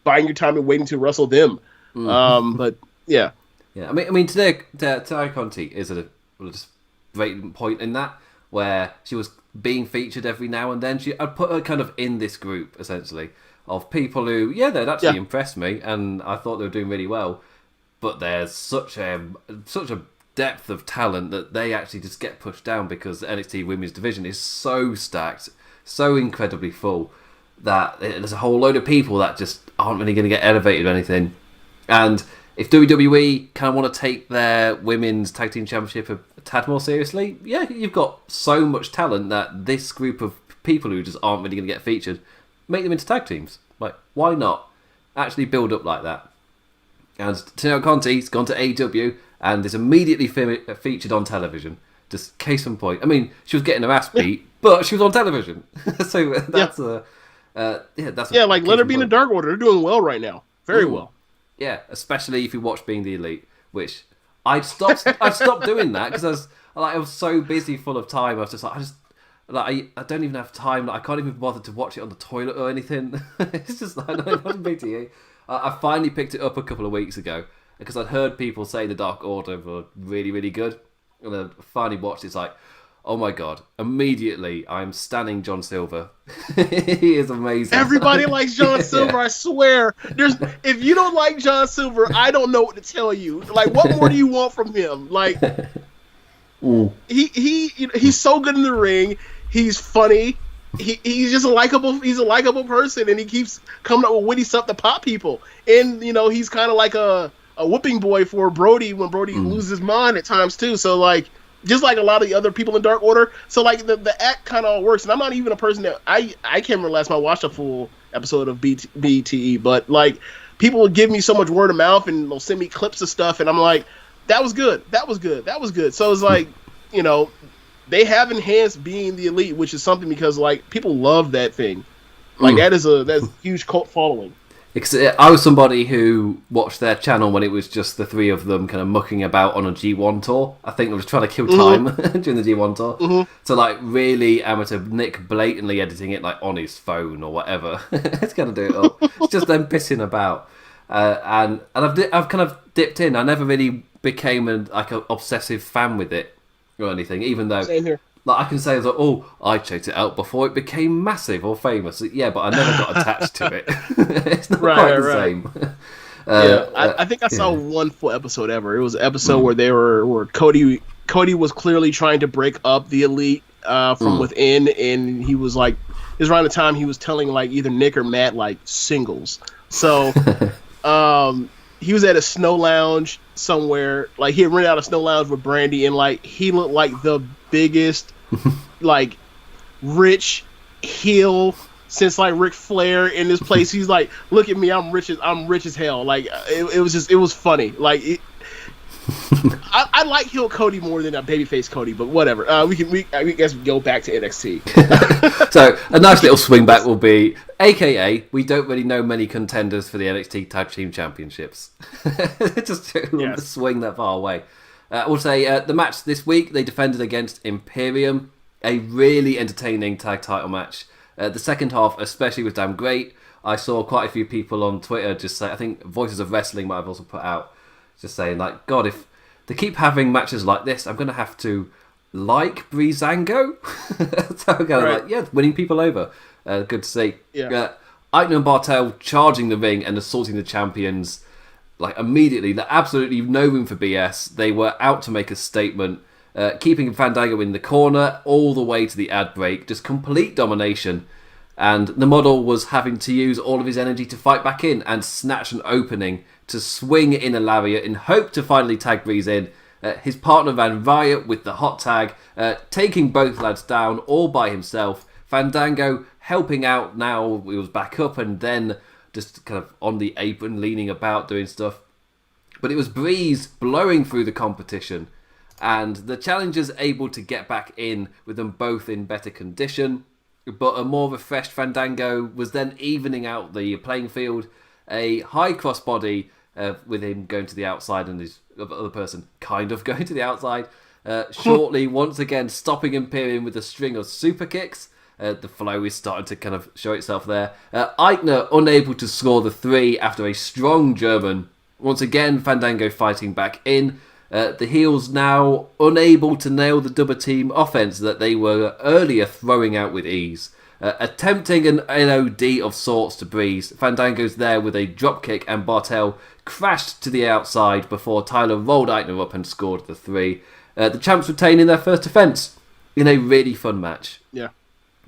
[SPEAKER 2] buying your time and waiting to wrestle them. But yeah.
[SPEAKER 1] I mean, today Tara Conti is at a just great point in that, where she was being featured every now and then. I'd put her kind of in this group, essentially, of people who, they'd actually impressed me, and I thought they were doing really well, but there's such a depth of talent that they actually just get pushed down because the NXT Women's Division is so stacked, so incredibly full, that there's a whole load of people that just aren't really going to get elevated or anything. And if WWE kind of want to take their Women's Tag Team Championship a tad more seriously, you've got so much talent that this group of people who just aren't really going to get featured, make them into tag teams. Like, why not? Actually build up like that. And Tara Conti's gone to AEW and is immediately featured on television. Just case in point. I mean, she was getting her ass beat, but she was on television. So that's
[SPEAKER 2] like let her be in the Dark Order. They're doing well right now. Very well.
[SPEAKER 1] Yeah, especially if you watch Being the Elite, which I've stopped doing that because I was so busy, full of time. I was just I don't even have time. I can't even bother to watch it on the toilet or anything. It's just like, no, not big to you. I finally picked it up a couple of weeks ago because I'd heard people say the Dark Order were really, really good, and I finally watched it. It's like, oh my god! Immediately, I'm stanning John Silver. He is amazing.
[SPEAKER 2] Everybody likes John Silver. I swear. If you don't like John Silver, I don't know what to tell you. Like, what more do you want from him? Like, he's so good in the ring. He's funny. He's just he's a likable person, and he keeps coming up with witty stuff to pop people. And he's kind of like a whooping boy for Brody when Brody loses his mind at times too. So like, just like a lot of the other people in Dark Order. So like the act kind of all works. And I'm not even a person that I can't remember last time I watched a full episode of BTE, but like people will give me so much word of mouth and they'll send me clips of stuff, and I'm like, that was good. So it's like, they have enhanced Being the Elite, which is something because like people love that thing. Like that's a huge cult following.
[SPEAKER 1] I was somebody who watched their channel when it was just the three of them kind of mucking about on a G1 tour. I think they were trying to kill time during the G1 tour. So like really amateur, Nick blatantly editing it like on his phone or whatever. It's going to do it all. It's just them pissing about. And I've kind of dipped in. I never really became an obsessive fan with it or anything, even though
[SPEAKER 2] Same here.
[SPEAKER 1] Like I can say, I checked it out before it became massive or famous. Yeah, but I never got attached to it. It's not quite the same.
[SPEAKER 2] I think I saw one full episode ever. It was an episode where Cody was clearly trying to break up the Elite from within, and he was like, it was around the time he was telling like either Nick or Matt like singles. So he was at a snow lounge somewhere. Like he had rented out a snow lounge with Brandy, and like he looked like the biggest like rich heel since like Ric Flair in this place. He's like, look at me, I'm rich as hell. Like it was funny. Like I like heel Cody more than a babyface Cody, but whatever. We guess we go back to NXT.
[SPEAKER 1] So a nice little swing back will be, AKA, we don't really know many contenders for the NXT Tag Team Championships. Just to swing that far away. We'll say the match this week, they defended against Imperium. A really entertaining tag title match. The second half especially was damn great. I saw quite a few people on Twitter just say, I think Voices of Wrestling might have also put out, just saying like, God, if they keep having matches like this, I'm going to have to like Breezango. So I'm going like, winning people over. Good to see.
[SPEAKER 2] Yeah.
[SPEAKER 1] Aichner and Bartel charging the ring and assaulting the champions. Like immediately, there's absolutely no room for BS. They were out to make a statement, keeping Fandango in the corner all the way to the ad break. Just complete domination. And the model was having to use all of his energy to fight back in and snatch an opening to swing in a lariat in hope to finally tag Breeze in. His partner ran riot with the hot tag, taking both lads down all by himself. Fandango helping out now, he was back up and then just kind of on the apron, leaning about, doing stuff. But it was Breeze blowing through the competition, and the challengers able to get back in with them both in better condition. but a more refreshed Fandango was then evening out the playing field. A high crossbody with him going to the outside and his other person kind of going to the outside. Shortly, once again, stopping Imperium with a string of super kicks. The flow is starting to kind of show itself there. Eichner unable to score the 3 after a strong German. Once again, Fandango fighting back in. The heels now unable to nail the double team offense that they were earlier throwing out with ease. Attempting an LOD of sorts to Breeze. Fandango's there with a dropkick and Bartel crashed to the outside before Tyler rolled Eichner up and scored the 3. The champs retaining their first defense in a really fun match.
[SPEAKER 2] Yeah.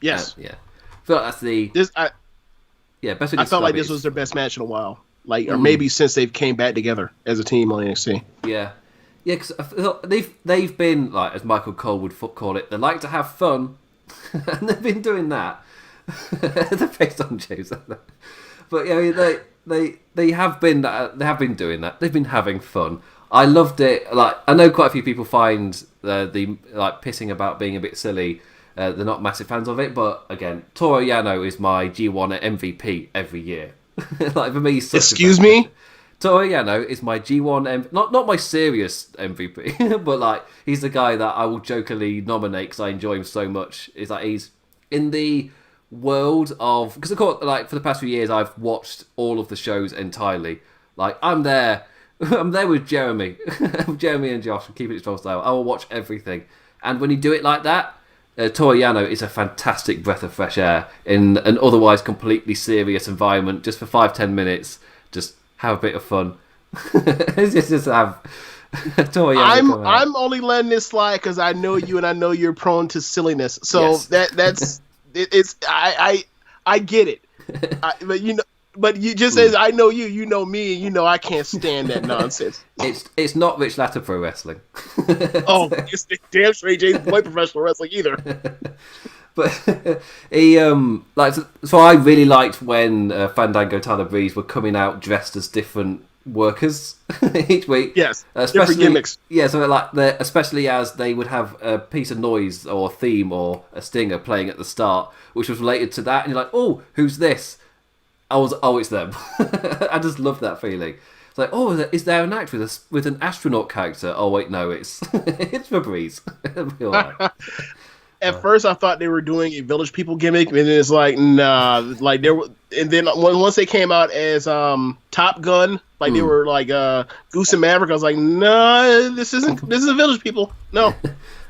[SPEAKER 2] Yes.
[SPEAKER 1] Yeah. I feel like that's the... best way to
[SPEAKER 2] I felt like this
[SPEAKER 1] is,
[SPEAKER 2] was their best match in a while. Or maybe since they've came back together as a team on NXT.
[SPEAKER 1] Yeah. Yeah, because they've been, like, as Michael Cole would call it, they like to have fun. And they've been doing that. They're based on James. But yeah, they have been doing that. They've been having fun. I loved it. Like, I know quite a few people find the like pissing about being a bit silly. They're not massive fans of it, but again, Toru Yano is my G1 MVP every year. Like for me,
[SPEAKER 2] excuse me,
[SPEAKER 1] Toru Yano is my G1 not my serious MVP, but like he's the guy that I will jokingly nominate because I enjoy him so much. Is like he's in the world of, because of course, like for the past few years, I've watched all of the shows entirely. Like I'm there with Jeremy, Jeremy and Josh, keeping it strong style. I will watch everything, and when you do it like that, Toru Yano is a fantastic breath of fresh air in an otherwise completely serious environment. Just for 5-10 minutes, just have a bit of fun. just have Toru Yano.
[SPEAKER 2] I'm only letting this slide because I know you and I know you're prone to silliness. So yes. that's it's I get it, but you just as I know you know me, and you know I can't stand that nonsense.
[SPEAKER 1] It's not Rich Latter Pro Wrestling.
[SPEAKER 2] Oh, it's damn straight James Boy professional wrestling either.
[SPEAKER 1] But he so I really liked when Fandango Tyler Breeze were coming out dressed as different workers each week.
[SPEAKER 2] Yes,
[SPEAKER 1] especially
[SPEAKER 2] different gimmicks.
[SPEAKER 1] Yeah, so like especially as they would have a piece of noise or a theme or a stinger playing at the start, which was related to that, and you're like, oh, who's this? It's them. I just love that feeling. It's like, oh, is there an act with an astronaut character? Oh wait, no, it's Breeze.
[SPEAKER 2] At first, I thought they were doing a Village People gimmick, and then it's like, nah, like there. And then once they came out as Top Gun, like they were like Goose and Maverick, I was like, nah, this is a Village People, no.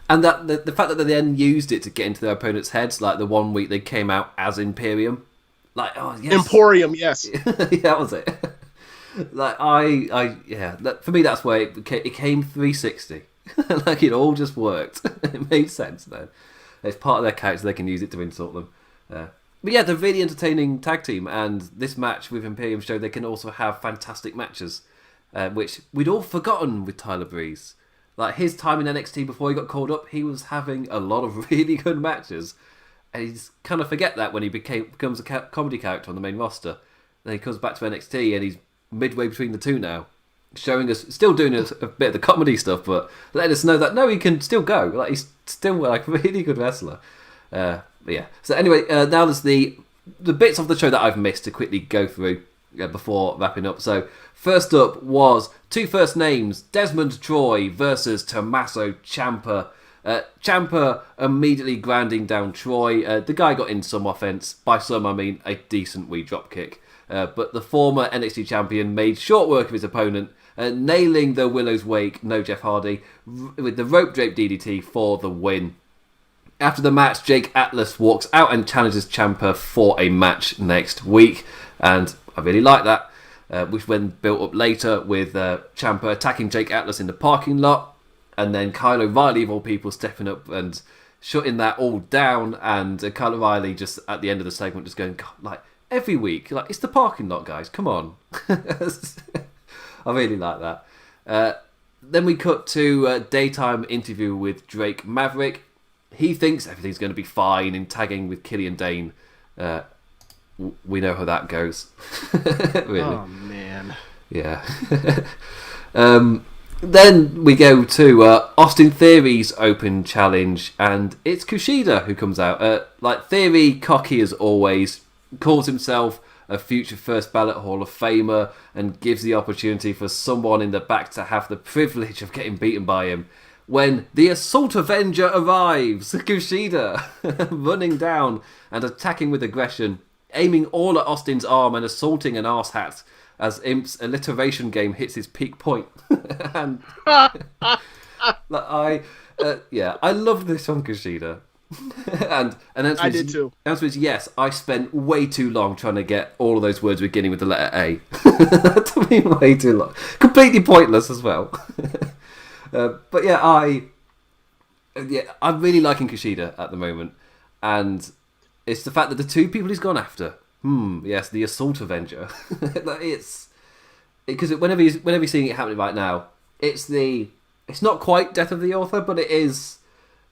[SPEAKER 1] And that the fact that they then used it to get into their opponents' heads, like the one week they came out as Imperium. Like, oh yes,
[SPEAKER 2] Emporium, yes.
[SPEAKER 1] Yeah, that was it. Like for me that's where it came 360. Like it all just worked. It made sense then. It's part of their character; they can use it to insult them. But yeah, they're really entertaining tag team, and this match with Imperium showed they can also have fantastic matches, which we'd all forgotten with Tyler Breeze. Like his time in NXT before he got called up, he was having a lot of really good matches. And he's kind of forget that when he becomes a comedy character on the main roster. Then he comes back to NXT and he's midway between the two now, showing us, still doing a bit of the comedy stuff, but letting us know that no, he can still go. Like he's still like a really good wrestler. But yeah. So anyway, now there's the bits of the show that I've missed to quickly go through before wrapping up. So first up was two first names: Desmond Troy versus Tommaso Champa. Champa immediately grinding down Troy. The guy got in some offense. By some, I mean a decent wee dropkick. But the former NXT champion made short work of his opponent, nailing the Willow's Wake, no Jeff Hardy, with the rope drape DDT for the win. After the match, Jake Atlas walks out and challenges Champa for a match next week. And I really like that, which when built up later with Champa attacking Jake Atlas in the parking lot. And then Kyle O'Reilly, of all people, stepping up and shutting that all down. And Kyle O'Reilly just at the end of the segment just going, God, like, every week, like, it's the parking lot, guys. Come on. I really like that. Then we cut to a daytime interview with Drake Maverick. He thinks everything's going to be fine in tagging with Killian Dane. We know how that goes. Really.
[SPEAKER 2] Oh, man.
[SPEAKER 1] Yeah. Then we go to Austin Theory's Open Challenge, and it's Kushida who comes out. Like Theory, cocky as always, calls himself a future first ballot Hall of Famer and gives the opportunity for someone in the back to have the privilege of getting beaten by him. When the Assault Avenger arrives, Kushida running down and attacking with aggression, aiming all at Austin's arm and assaulting an arse hat as Imp's alliteration game hits its peak point. And I love this from Kushida. and
[SPEAKER 2] I did too.
[SPEAKER 1] The answer is yes. I spent way too long trying to get all of those words beginning with the letter A. That took me way too long. Completely pointless as well. But yeah, I'm really liking Kushida at the moment, and it's the fact that the two people he's gone after. Yes, the Assault Avenger. It's because whenever you're seeing it happening right now, it's not quite Death of the Author, but it is.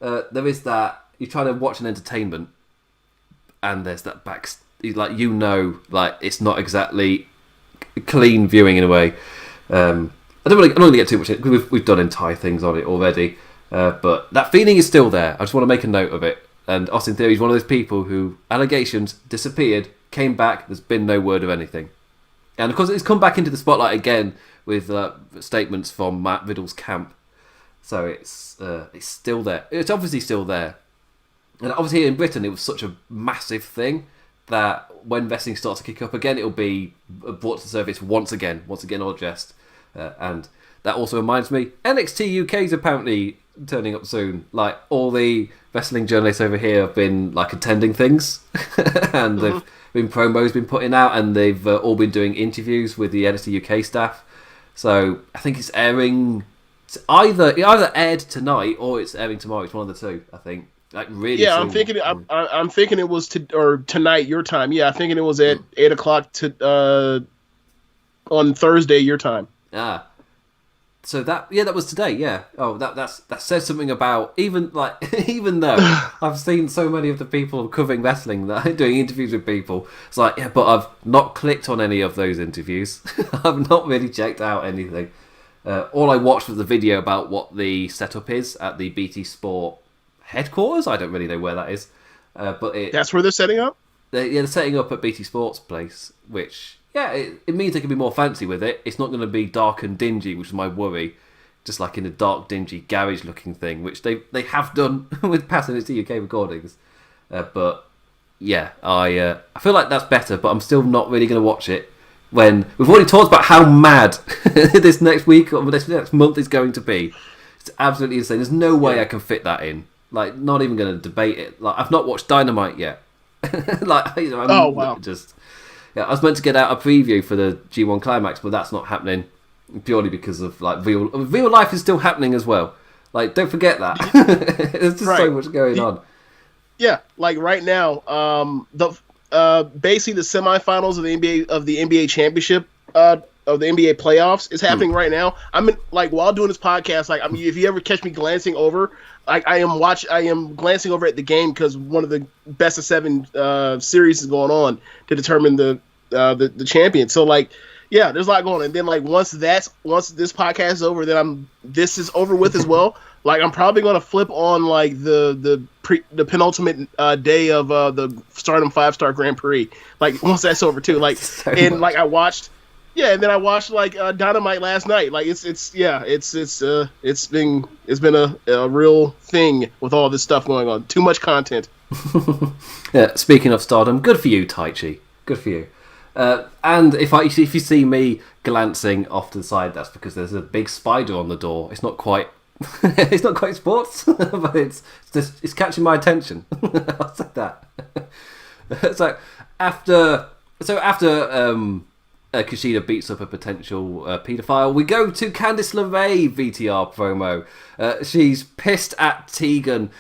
[SPEAKER 1] There is that you're trying to watch an entertainment, and there's that back. Like it's not exactly clean viewing in a way. I'm not going to get too much in because we've done entire things on it already, but that feeling is still there. I just want to make a note of it. And Austin Theory is one of those people who allegations disappeared, came back. There's been no word of anything, and of course it's come back into the spotlight again with statements from Matt Riddle's camp. So it's still there. It's obviously still there, and obviously in Britain it was such a massive thing that when wrestling starts to kick up again, it'll be brought to the surface once again all addressed. And that also reminds me, NXT UK is apparently turning up soon. Like all the wrestling journalists over here have been like attending things, and they've been promos been putting out, and they've all been doing interviews with the NXT UK staff. So I think it's airing. It either aired tonight or it's airing tomorrow. It's one of the two, I think. Like really.
[SPEAKER 2] Yeah,
[SPEAKER 1] soon.
[SPEAKER 2] I'm thinking it was tonight your time. Yeah, I'm thinking it was at 8:00 on Thursday your time.
[SPEAKER 1] So that was today. Yeah. Oh, that says something about even though I've seen so many of the people covering wrestling that are doing interviews with people. It's like but I've not clicked on any of those interviews. I've not really checked out anything. All I watched was the video about what the setup is at the BT Sport headquarters. I don't really know where that is, but
[SPEAKER 2] that's where they're setting up.
[SPEAKER 1] They're setting up at BT Sports place, which. Yeah, it means they can be more fancy with it. It's not going to be dark and dingy, which is my worry. Just like in a dark, dingy, garage-looking thing, which they have done with past NXT UK recordings. But yeah, I feel like that's better, but I'm still not really going to watch it when we've already talked about how mad this next week or this next month is going to be. It's absolutely insane. There's no way I can fit that in. Like, not even going to debate it. Like, I've not watched Dynamite yet.
[SPEAKER 2] Wow.
[SPEAKER 1] Yeah, I was meant to get out a preview for the G1 Climax, but that's not happening purely because of like real life is still happening as well. Like, don't forget that. There's just so much going on.
[SPEAKER 2] Yeah, like right now, basically the semifinals of the NBA championship of the NBA playoffs is happening right now. I'm while doing this podcast. Like, I mean, if you ever catch me glancing over, I am glancing over at the game because one of the best of 7 series is going on to determine the champion. So yeah, there's a lot going on. And then once this podcast is over, then this is over with as well. Like, I'm probably gonna flip on the penultimate day of the Stardom 5-Star Grand Prix. Like, once that's over too. I watched. Yeah, and then I watched Dynamite last night. Like, it's been a real thing with all this stuff going on. Too much content.
[SPEAKER 1] Yeah, speaking of Stardom, good for you, Taichi. Good for you. And if you see me glancing off to the side, that's because there's a big spider on the door. It's not quite sports, but it's catching my attention. I'll say that. So after Kushida beats up a potential paedophile, we go to Candice LeRae VTR promo. She's pissed at Tegan.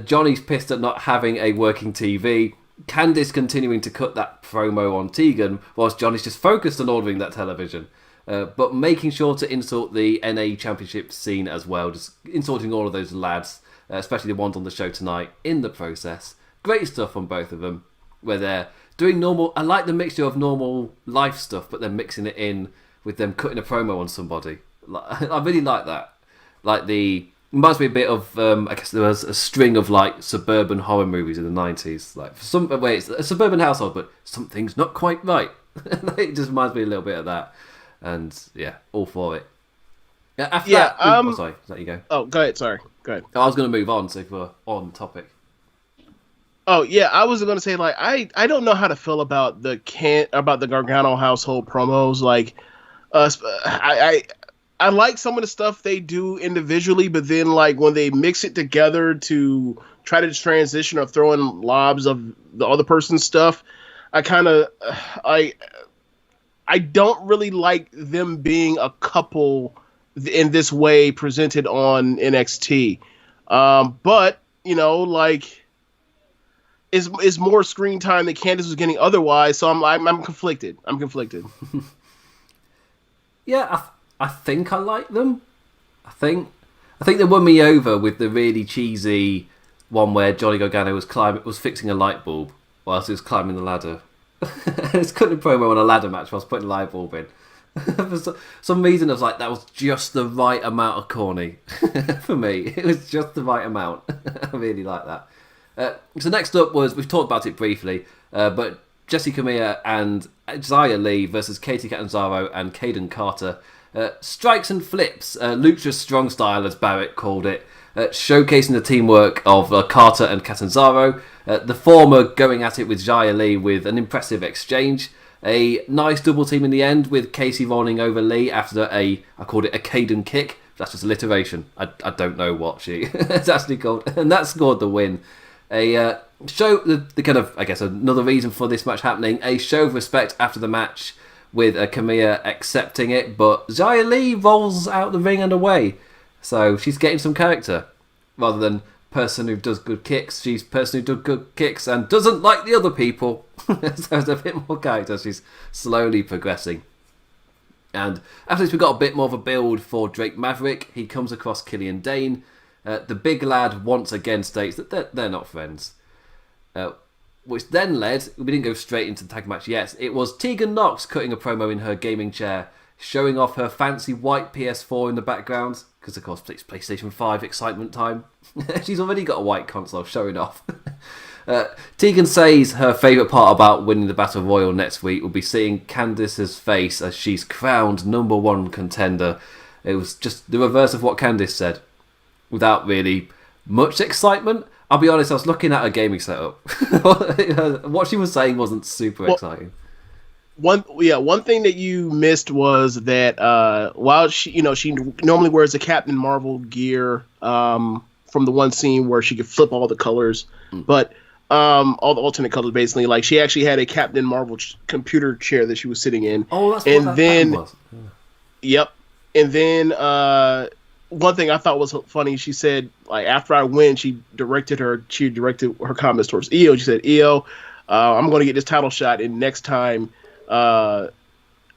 [SPEAKER 1] Johnny's pissed at not having a working TV. Candice continuing to cut that promo on Tegan, whilst Johnny's just focused on ordering that television. But making sure to insult the NA Championship scene as well, just insulting all of those lads, especially the ones on the show tonight, in the process. Great stuff on both of them, where they're doing normal. I like the mixture of normal life stuff, but then mixing it in with them cutting a promo on somebody. I really like that. Like reminds me a bit of I guess there was a string of like suburban horror movies in the 90s. Like for some way it's a suburban household, but something's not quite right. It just reminds me a little bit of that. And yeah, all for it. After that, sorry, let you go.
[SPEAKER 2] Oh, go ahead. Sorry, go ahead.
[SPEAKER 1] I was going to move on, so if we're on topic.
[SPEAKER 2] Oh yeah, I was going to say like I don't know how to feel about the Gargano household promos. Like, I like some of the stuff they do individually, but then like when they mix it together to try to transition or throw in lobs of the other person's stuff, I don't really like them being a couple in this way presented on NXT. But like is more screen time than Candice was getting otherwise, so I'm conflicted.
[SPEAKER 1] Yeah, I think I like them. I think they won me over with the really cheesy one where Johnny Gargano was fixing a light bulb whilst he was climbing the ladder. It's cutting a promo on a ladder match whilst putting a light bulb in. For some reason, I was like, that was just the right amount of corny for me. It was just the right amount. I really like that. So next up we've talked about it briefly, but Jessie Kamea and Xia Li versus Katie Catanzaro and Kaden Carter. Strikes and flips, Lucha's strong style, as Barrett called it, showcasing the teamwork of Carter and Catanzaro. The former going at it with Xia Li with an impressive exchange. A nice double team in the end with Casey rolling over Lee after I called it a Kaden kick. That's just alliteration. I don't know what it's actually called. And that scored the win. A show, the kind of, I guess, another reason for this match happening, a show of respect after the match with Kamea accepting it, but Xia Li rolls out the ring and away. So she's getting some character. Rather than person who does good kicks, she's person who does good kicks and doesn't like the other people. So there's a bit more character. She's slowly progressing. And after this, we've got a bit more of a build for Drake Maverick. He comes across Killian Dane. The big lad once again states that they're not friends. Which then led, we didn't go straight into the tag match yet, it was Tegan Knox cutting a promo in her gaming chair, showing off her fancy white PS4 in the background, because of course it's PlayStation 5 excitement time. She's already got a white console showing off. Tegan says her favourite part about winning the Battle Royal next week will be seeing Candice's face as she's crowned #1 contender. It was just the reverse of what Candice said, without really much excitement. I'll be honest, I was looking at her gaming setup. What she was saying wasn't super exciting.
[SPEAKER 2] One thing that you missed was that while she normally wears the Captain Marvel gear from the one scene where she could flip all the colors, but all the alternate colors basically. Like she actually had a Captain Marvel computer chair that she was sitting in.
[SPEAKER 1] Oh, that's what that was.
[SPEAKER 2] Yep, and then. One thing I thought was funny, she said, like, after I win, she directed her comments towards Io. She said, Io, I'm going to get this title shot, and next time I'm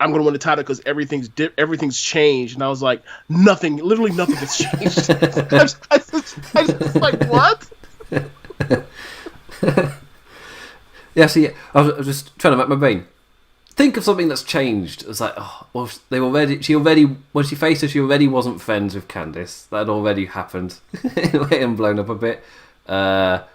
[SPEAKER 2] going to win the title because everything's changed. And I was like, literally nothing has changed. I just like, what?
[SPEAKER 1] Yeah, see, I was just trying to make my brain think of something that's changed. It's like, when she faced her, she already wasn't friends with Candice. That had already happened and blown up a bit. That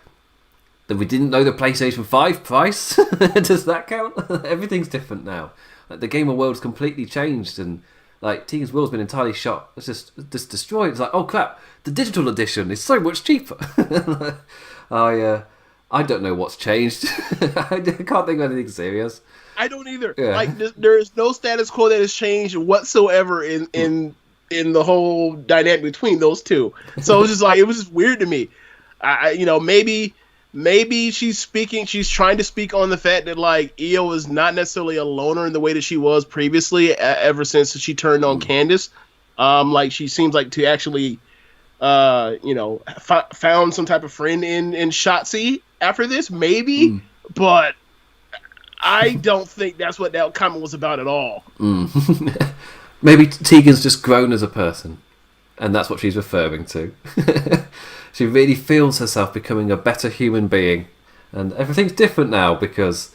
[SPEAKER 1] we didn't know the PlayStation 5 price. Does that count? Everything's different now. Like, the gamer world's completely changed, and like Tegan's world's been entirely shot. It's just destroyed. It's like, oh crap, the digital edition is so much cheaper. I don't know what's changed. I can't think of anything serious.
[SPEAKER 2] I don't either.
[SPEAKER 1] Yeah.
[SPEAKER 2] Like, there is no status quo that has changed whatsoever in the whole dynamic between those two. So it was just weird to me. Maybe she's trying to speak on the fact that like Io is not necessarily a loner in the way that she was previously ever since she turned on Candice. Like she seems like to actually found some type of friend in Shotsi after this, maybe, but I don't think that's what that comment was about at all.
[SPEAKER 1] Maybe Tegan's just grown as a person, and that's what she's referring to. She really feels herself becoming a better human being, and everything's different now because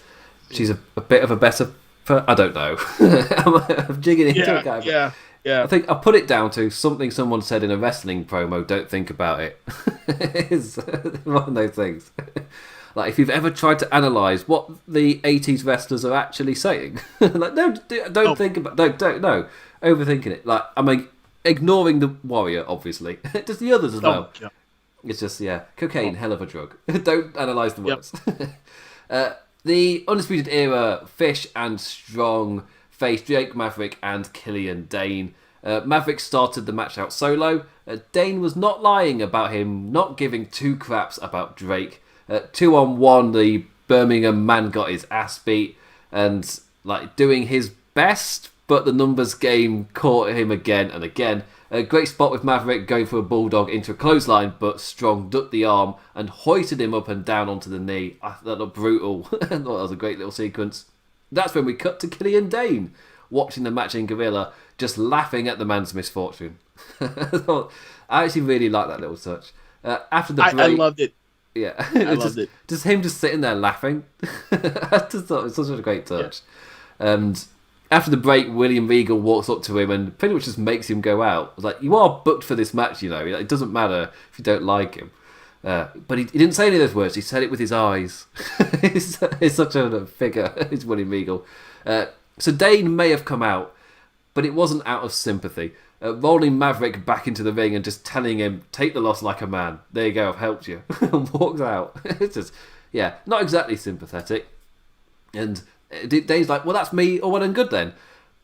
[SPEAKER 1] she's a bit of a better. I don't know. I'm jigging into it, guy.
[SPEAKER 2] Yeah. Yeah.
[SPEAKER 1] I think I put it down to something someone said in a wrestling promo. Don't think about it. It's one of those things. Like, if you've ever tried to analyse what the 80s wrestlers are actually saying, like, don't think about, don't, no, overthinking it. Like, I mean, ignoring the Warrior, obviously, just the others as well.
[SPEAKER 2] Yeah.
[SPEAKER 1] It's just, cocaine, hell of a drug. Don't analyse the words. The Undisputed Era, Fish and Strong faced Drake Maverick and Killian Dane. Maverick started the match out solo. Dane was not lying about him not giving two craps about Drake. 2-on-1, the Birmingham man got his ass beat and like doing his best, but the numbers game caught him again and again. A great spot with Maverick going for a bulldog into a clothesline, but Strong ducked the arm and hoisted him up and down onto the knee. I thought that looked brutal. I thought that was a great little sequence. That's when we cut to Killian Dane, watching the match in Gorilla, just laughing at the man's misfortune. I actually really like that little touch. After the break,
[SPEAKER 2] I loved it.
[SPEAKER 1] Yeah,
[SPEAKER 2] I loved it.
[SPEAKER 1] Just him just sitting there laughing. I just thought it was such a great touch. Yeah. And after the break, William Regal walks up to him and pretty much just makes him go out. I was like, you are booked for this match, you know. It doesn't matter if you don't like him. But he didn't say any of those words. He said it with his eyes. He's such a figure. He's William Regal. So Dane may have come out, but it wasn't out of sympathy. Rolling Maverick back into the ring and just telling him, take the loss like a man. There you go, I've helped you. And walks out. It's just, not exactly sympathetic. And Dane's like, well, that's me, all well and good then.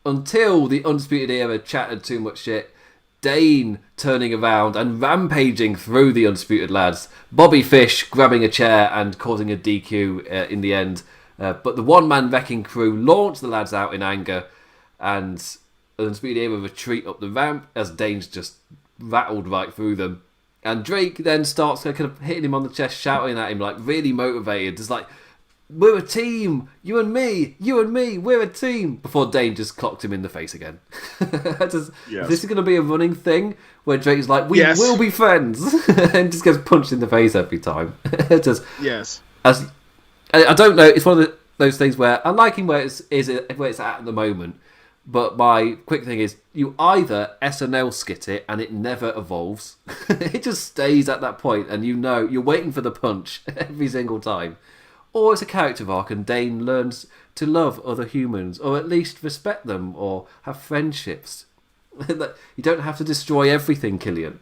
[SPEAKER 1] Until the Undisputed Era chatted too much shit. Dane turning around and rampaging through the Undisputed lads. Bobby Fish grabbing a chair and causing a DQ in the end. But the one-man wrecking crew launched the lads out in anger, and the Undisputed Era retreat up the ramp as Dane's just rattled right through them. And Drake then starts kind of hitting him on the chest, shouting at him, like really motivated. It's like, we're a team, you and me, we're a team. Before Dane just clocked him in the face again. This is going to be a running thing where Drake's like, we will be friends, and just gets punched in the face every time. I don't know. It's one of those things where I'm liking where it's at the moment. But my quick thing is, you either SNL skit it and it never evolves. It just stays at that point, and you know you're waiting for the punch every single time. Or it's a character arc and Dane learns to love other humans, or at least respect them, or have friendships. You don't have to destroy everything, Killian.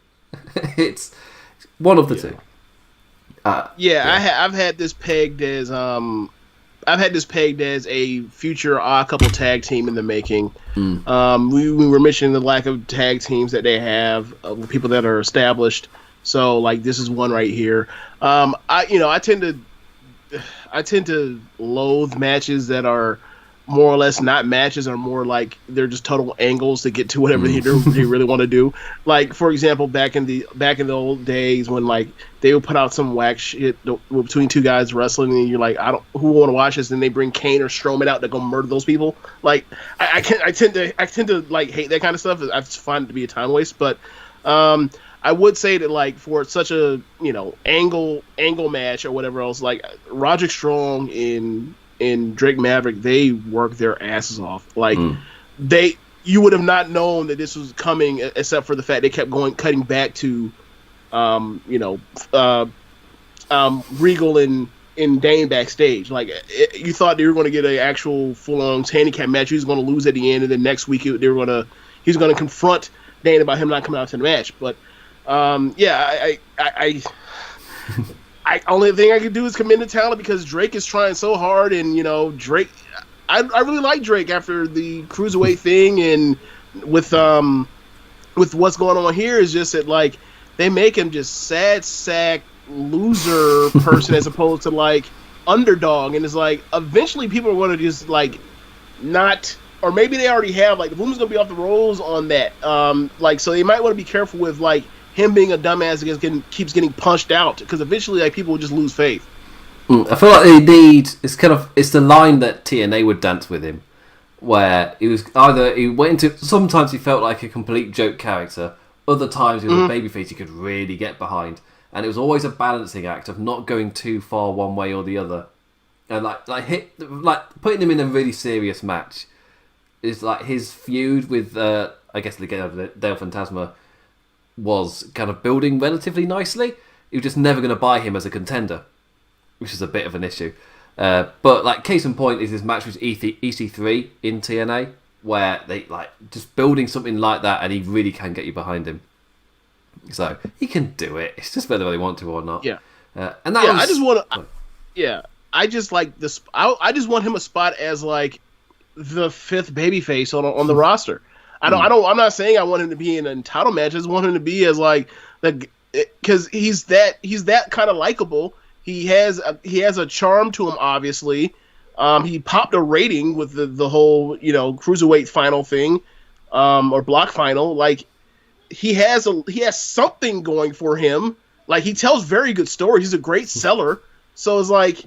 [SPEAKER 1] It's one of the two.
[SPEAKER 2] I've had this pegged as a future Odd Couple tag team in the making. We were mentioning the lack of tag teams that they have, people that are established. So like this is one right here. I tend to loathe matches that are more or less not matches, or more like they're just total angles to get to whatever they really want to do. Like for example, back in the old days when like they would put out some whack shit between two guys wrestling, and you're like, who want to watch this? And they bring Kane or Strowman out to go murder those people. Like I tend to like hate that kind of stuff. I find it to be a time waste, but I would say that like for such a angle match or whatever else, like Roderick Strong in Drake Maverick, they work their asses off. Like you would have not known that this was coming, except for the fact they kept cutting back to Regal and Dane backstage. Like you thought they were going to get an actual full-on handicap match. He was going to lose at the end, and then next week he was going to confront Dane about him not coming out to the match. But I only thing I can do is commend the talent, because Drake is trying so hard, and Drake, I really like Drake after the cruiserweight thing, and with what's going on here is just that like they make him just sad sack loser person as opposed to like underdog, and it's like eventually people are going to just like not, or maybe they already have, like the woman's going to be off the rolls on that, like so they might want to be careful with like him being a dumbass that keeps getting punched out, because eventually like people will just lose faith.
[SPEAKER 1] I feel like they need, it's the line that TNA would dance with him, where he was either sometimes he felt like a complete joke character, other times he was a babyface you could really get behind, and it was always a balancing act of not going too far one way or the other, and like putting him in a really serious match is like his feud with I guess Legado del Fantasma was kind of building relatively nicely. He was just never going to buy him as a contender, which is a bit of an issue. But like case in point is his match with EC3 in TNA, where they like just building something like that, and he really can get you behind him. So he can do it. It's just whether they want to or not.
[SPEAKER 2] Yeah.
[SPEAKER 1] And that
[SPEAKER 2] I just want to. Yeah, I just like this. I just want him a spot as like the 5th babyface on the roster. I'm not saying I want him to be in an title match. I just want him to be as like because he's that kind of likable. He has a charm to him. Obviously, he popped a rating with the whole cruiserweight final thing, or block final. Like he has something going for him. Like he tells very good stories. He's a great seller. So it's like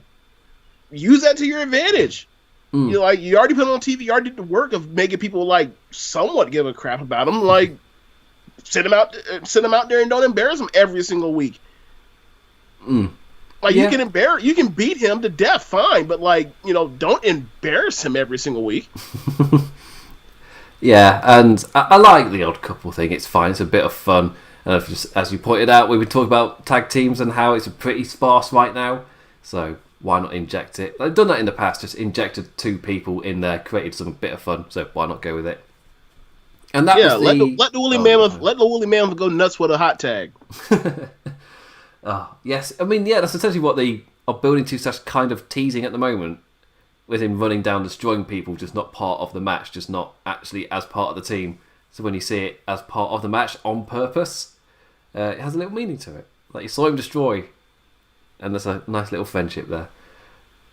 [SPEAKER 2] use that to your advantage. You already put it on TV. You already did the work of making people like somewhat give a crap about him. Like send him out there and don't embarrass him every single week. Like you can beat him to death, fine, but like don't embarrass him every single week.
[SPEAKER 1] Yeah, and I like the odd couple thing. It's fine. It's a bit of fun. And just, as you pointed out, we were talking about tag teams and how it's pretty sparse right now. So why not inject it? I've done that in the past. Just injected 2 people in there, created some bit of fun. So why not go with it? And that was
[SPEAKER 2] let the woolly mammoth go nuts with a hot tag.
[SPEAKER 1] Oh, yes. I mean, yeah, that's essentially what they are building to, such kind of teasing at the moment, with him running down, destroying people, just not part of the match, just not actually as part of the team. So when you see it as part of the match on purpose, it has a little meaning to it. Like you saw him destroy, and there's a nice little friendship there.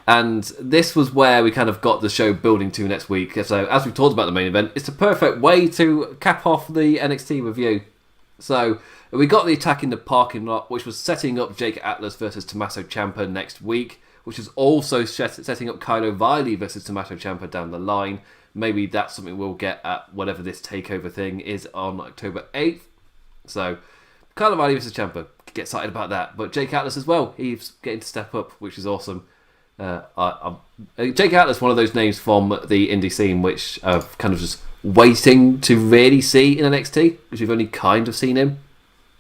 [SPEAKER 1] And this was where we kind of got the show building to next week. So as we talked about the main event, it's the perfect way to cap off the NXT review. So we got the attack in the parking lot, which was setting up Jake Atlas versus Tommaso Ciampa next week, which is also setting up Kyle O'Reilly versus Tommaso Ciampa down the line. Maybe that's something we'll get at whatever this takeover thing is on October 8th. So Kyle O'Reilly versus Ciampa, get excited about that. But Jake Atlas as well, he's getting to step up, which is awesome. Jake Atlas, one of those names from the indie scene, which I've kind of just waiting to really see in NXT, because we've only kind of seen him.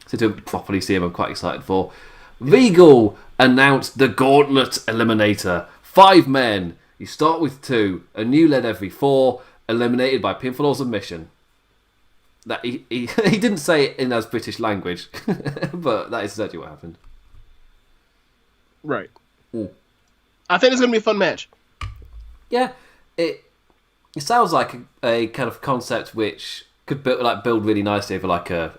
[SPEAKER 1] So to properly see him, I'm quite excited for. Regal announced the Gauntlet Eliminator. 5 men. You start with 2. A new led every 4. Eliminated by pinfall or submission. That he didn't say it in as British language, but that is exactly what happened.
[SPEAKER 2] Right. I think it's going to be a fun match.
[SPEAKER 1] Yeah, it sounds like a kind of concept which could build really nicely over like a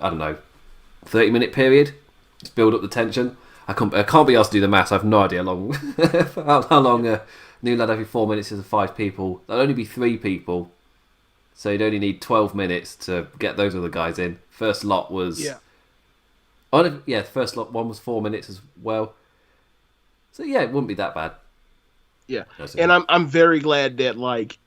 [SPEAKER 1] 30-minute period. Just build up the tension. I can't be asked to do the maths. I have no idea how long a new lad every 4 minutes is of 5 people. That'll only be 3 people, so you'd only need 12 minutes to get those other guys in. First lot was the first lot one was 4 minutes as well. So yeah, it wouldn't be that bad.
[SPEAKER 2] Yeah, and I'm very glad that like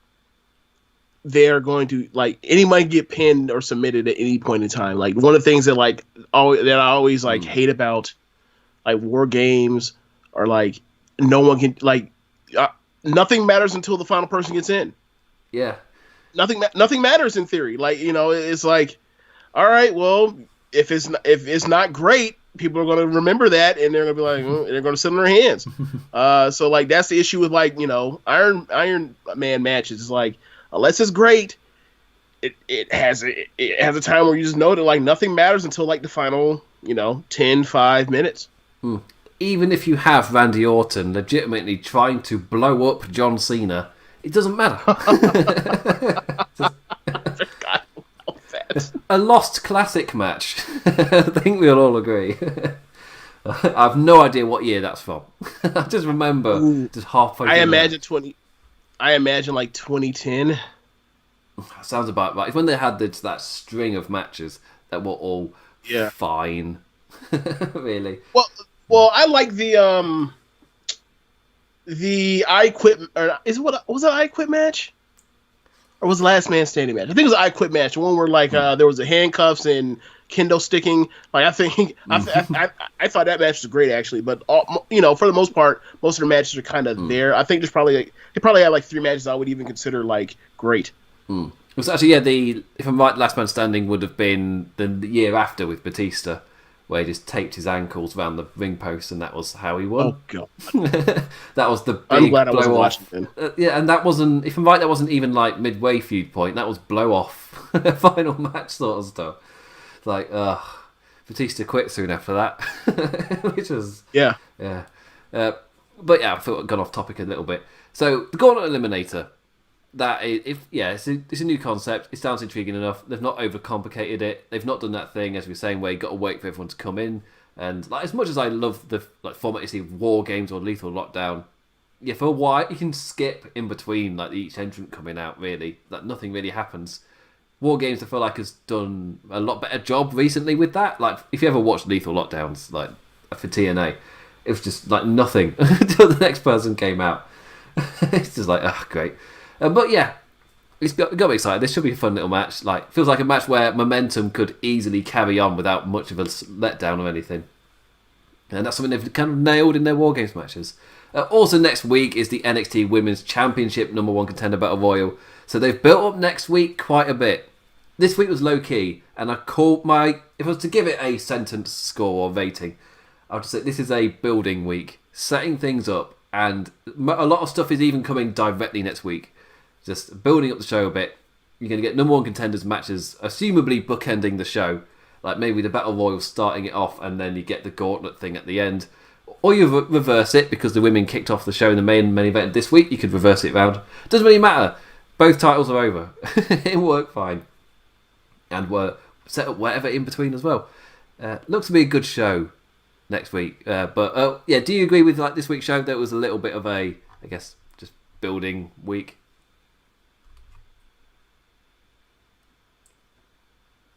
[SPEAKER 2] they're going to like anybody can get pinned or submitted at any point in time. Like one of the things that I always like hate about like war games or like no one can like nothing matters until the final person gets in.
[SPEAKER 1] Yeah,
[SPEAKER 2] nothing matters in theory. Like it's like, all right, well if it's not great, people are going to remember that, and they're going to be like, they're going to sit on their hands. So like that's the issue with like Iron Man matches. It's like unless it's great, it has a time where you just know that like nothing matters until like the final 5 minutes.
[SPEAKER 1] Even if you have Randy Orton legitimately trying to blow up John Cena, it doesn't matter. A lost classic match. I think we'll all agree. I have no idea what year that's from. I just remember just halfway.
[SPEAKER 2] I imagine like 2010.
[SPEAKER 1] Sounds about right. It's when they had that string of matches that were all fine. Really.
[SPEAKER 2] Well, I like the I Quit. Or was it I Quit match? Or was the Last Man Standing match? I think it was an I Quit match. The one where like there was the handcuffs and kendo sticking. Like I think I thought that match was great actually. But for the most part, most of the matches are kind of there. I think they probably have like 3 matches I would even consider like great.
[SPEAKER 1] was actually, if I'm right, Last Man Standing would have been the year after with Batista, where he just taped his ankles around the ring post, and that was how he won.
[SPEAKER 2] Oh god,
[SPEAKER 1] that was the big
[SPEAKER 2] I'm glad I
[SPEAKER 1] blow
[SPEAKER 2] wasn't
[SPEAKER 1] off.
[SPEAKER 2] watching then.
[SPEAKER 1] And that wasn't, if I'm right, that wasn't even like midway feud point. That was blow off, final match sort of stuff. It's like, Batista quit soon after that, which was
[SPEAKER 2] yeah.
[SPEAKER 1] But yeah, I thought I'd gone off topic a little bit. So the Gauntlet Eliminator. That is, it's a new concept. It sounds intriguing enough. They've not overcomplicated it. They've not done that thing, as we were saying, where you got to wait for everyone to come in. And like, as much as I love the format you see of War Games or Lethal Lockdown, for a while you can skip in between like each entrant coming out. Really, like nothing really happens. War Games, I feel like, has done a lot better job recently with that. Like, if you ever watched Lethal Lockdowns, like for TNA, it was just like nothing until the next person came out. It's just like, great. But yeah, it's got me excited. This should be a fun little match. Like, feels like a match where momentum could easily carry on without much of a letdown or anything. And that's something they've kind of nailed in their War Games matches. Also next week is the NXT Women's Championship #1 Contender Battle Royal. So they've built up next week quite a bit. This week was low key, and if I was to give it a sentence score or rating, I would just say this is a building week, setting things up, and a lot of stuff is even coming directly next week. Just building up the show a bit. You're going to get #1 contenders matches, assumably bookending the show. Like maybe the Battle Royal starting it off, and then you get the Gauntlet thing at the end. Or you reverse it, because the women kicked off the show in the main event this week. You could reverse it around. Doesn't really matter. Both titles are over. It worked fine. And we're set up whatever in between as well. Looks to be a good show next week. Do you agree with like this week's show? That was a little bit of a, I guess, just building week.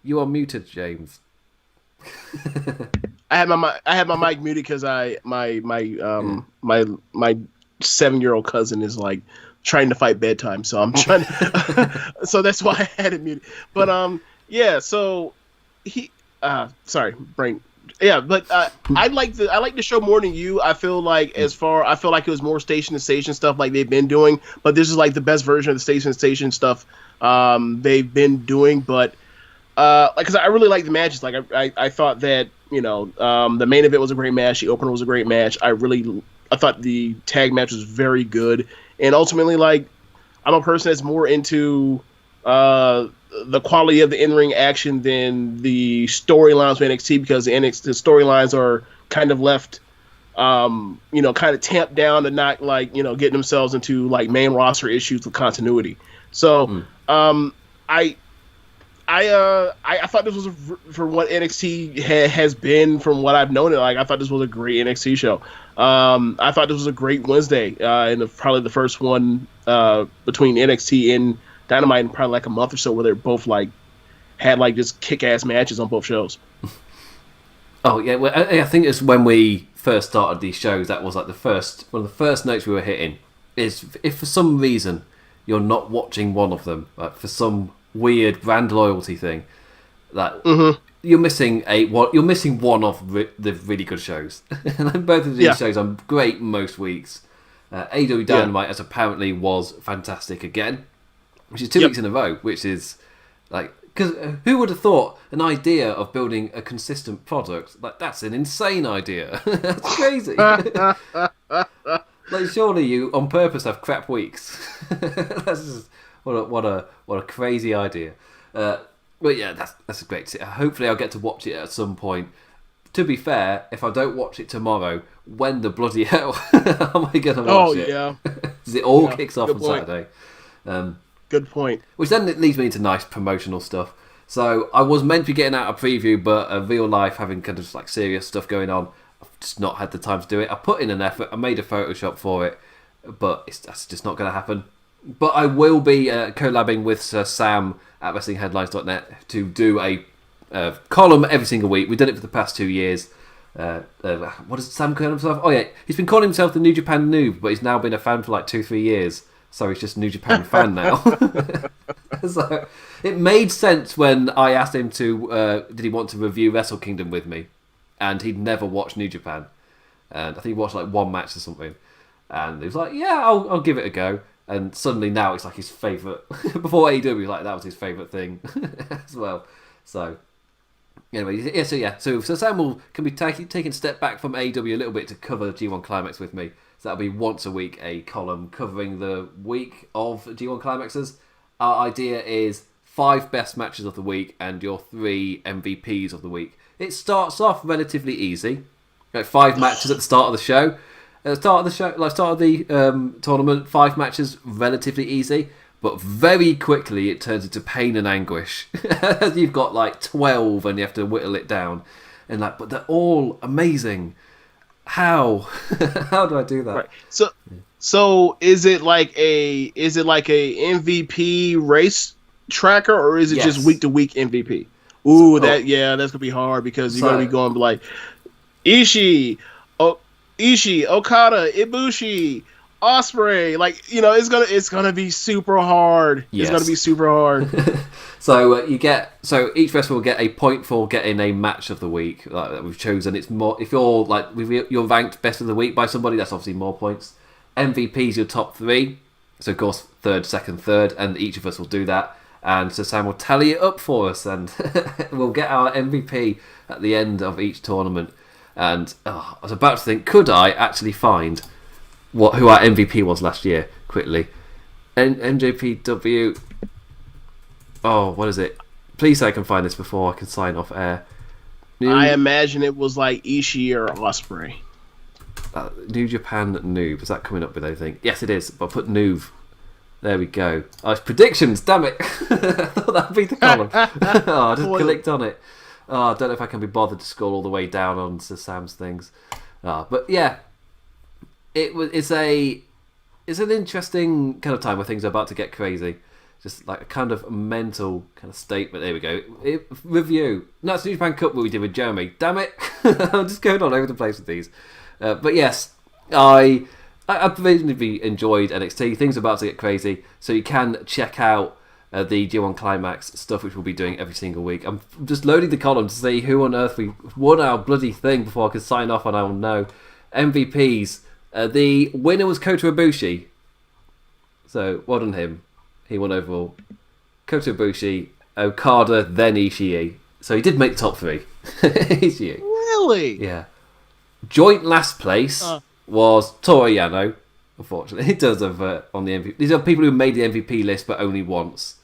[SPEAKER 1] You are muted, James.
[SPEAKER 2] I had my mic muted because my 7-year-old cousin is like trying to fight bedtime, so I'm trying to, so that's why I had it muted. But so he sorry, brain. Yeah, but I like the show more than you. I feel like it was more station to station stuff like they've been doing, but this is like the best version of the station to station stuff they've been doing. But because I really like the matches. Like I thought that the main event was a great match. The opener was a great match. I thought the tag match was very good. And ultimately, like, I'm a person that's more into the quality of the in-ring action than the storylines of NXT, because the storylines are kind of left, kind of tamped down to not like getting themselves into like main roster issues with continuity. So I thought this was for what NXT has been from what I've known it. Like, I thought this was a great NXT show. I thought this was a great Wednesday, and probably the first one between NXT and Dynamite in probably like a month or so, where they're both like had like just kick-ass matches on both shows.
[SPEAKER 1] Oh yeah, well, I think it's when we first started these shows. That was like one of the first notes we were hitting. Is if for some reason you're not watching one of them, like for some weird brand loyalty thing, that you're missing one of the really good shows. And both of these shows are great most weeks. AEW Dynamite as apparently was fantastic again, which is 2 weeks in a row, which is like, because who would have thought an idea of building a consistent product, like that's an insane idea. That's crazy. Like, surely you on purpose have crap weeks. That's just what a crazy idea. But yeah, that's a great. Hopefully, I'll get to watch it at some point. To be fair, if I don't watch it tomorrow, when the bloody hell am I going to watch it? Oh yeah, because it all kicks off on Saturday.
[SPEAKER 2] Good point.
[SPEAKER 1] Which then it leads me into nice promotional stuff. So I was meant to be getting out a preview, but real life having kind of like serious stuff going on, I've just not had the time to do it. I put in an effort. I made a Photoshop for it, but that's just not going to happen. But I will be collabing with Sir Sam at WrestlingHeadlines.net to do a column every single week. We've done it for the past 2 years. What does Sam call himself? Oh yeah, he's been calling himself the New Japan Noob, but he's now been a fan for like 2-3 years. So he's just a New Japan fan now. So it made sense when I asked him did he want to review Wrestle Kingdom with me, and he'd never watched New Japan, and I think he watched like one match or something, and he was like, yeah, I'll give it a go. And suddenly now it's like his favourite. Before AEW, like that was his favourite thing as well. So anyway, So Sam can be taking a step back from AEW a little bit to cover G1 Climax with me. So that'll be once a week a column covering the week of G1 Climaxes. Our idea is 5 best matches of the week and your 3 MVPs of the week. It starts off relatively easy. 5 matches at the start of the show. At the start of the tournament, 5 matches, relatively easy. But very quickly it turns into pain and anguish. You've got like 12 and you have to whittle it down. And but they're all amazing. How? How do I do that?
[SPEAKER 2] Right. So is it like a MVP race tracker, or is it just week to week MVP? Ooh, that's gonna be hard because you're gonna be going like Ishii, Okada, Ibushi, Ospreay. Like, it's gonna be super hard.
[SPEAKER 1] Yes.
[SPEAKER 2] It's gonna be super hard.
[SPEAKER 1] So each wrestler will get a point for getting a match of the week that we've chosen. It's more if you're ranked best of the week by somebody, that's obviously more points. MVP's your top 3, so of course third, second, third, and each of us will do that. And so Sam will tally it up for us, and we'll get our MVP at the end of each tournament. And I was about to think, could I actually find who our MVP was last year? Quickly, NJPW. Oh, what is it? Please say I can find this before I can sign off air.
[SPEAKER 2] I imagine it was like Ishii or Ospreay.
[SPEAKER 1] New Japan Noob. Is that coming up with anything? Yes, it is. But I'll put Noob. There we go. Oh, it's predictions. Damn it. I thought that would be the column. I just clicked on it. I don't know if I can be bothered to scroll all the way down onto Sam's things. But yeah, it's an interesting kind of time where things are about to get crazy. Just like a kind of mental kind of statement. There we go. Review. No, it's New Japan Cup what we did with Jeremy. Damn it. I'm just going all over the place with these. But yes, I've really enjoyed NXT. Things are about to get crazy. So you can check out the G1 Climax stuff, which we'll be doing every single week. I'm just loading the column to see who on earth we won our bloody thing before I can sign off and I will know. MVPs. The winner was Kota Ibushi. So, well done him. He won overall. Kota Ibushi, Okada, then Ishii. So he did make the top 3. Ishii.
[SPEAKER 2] Really?
[SPEAKER 1] Yeah. Joint last place was Toru Yano. Unfortunately, he does have on the MVP. These are people who made the MVP list, but only once.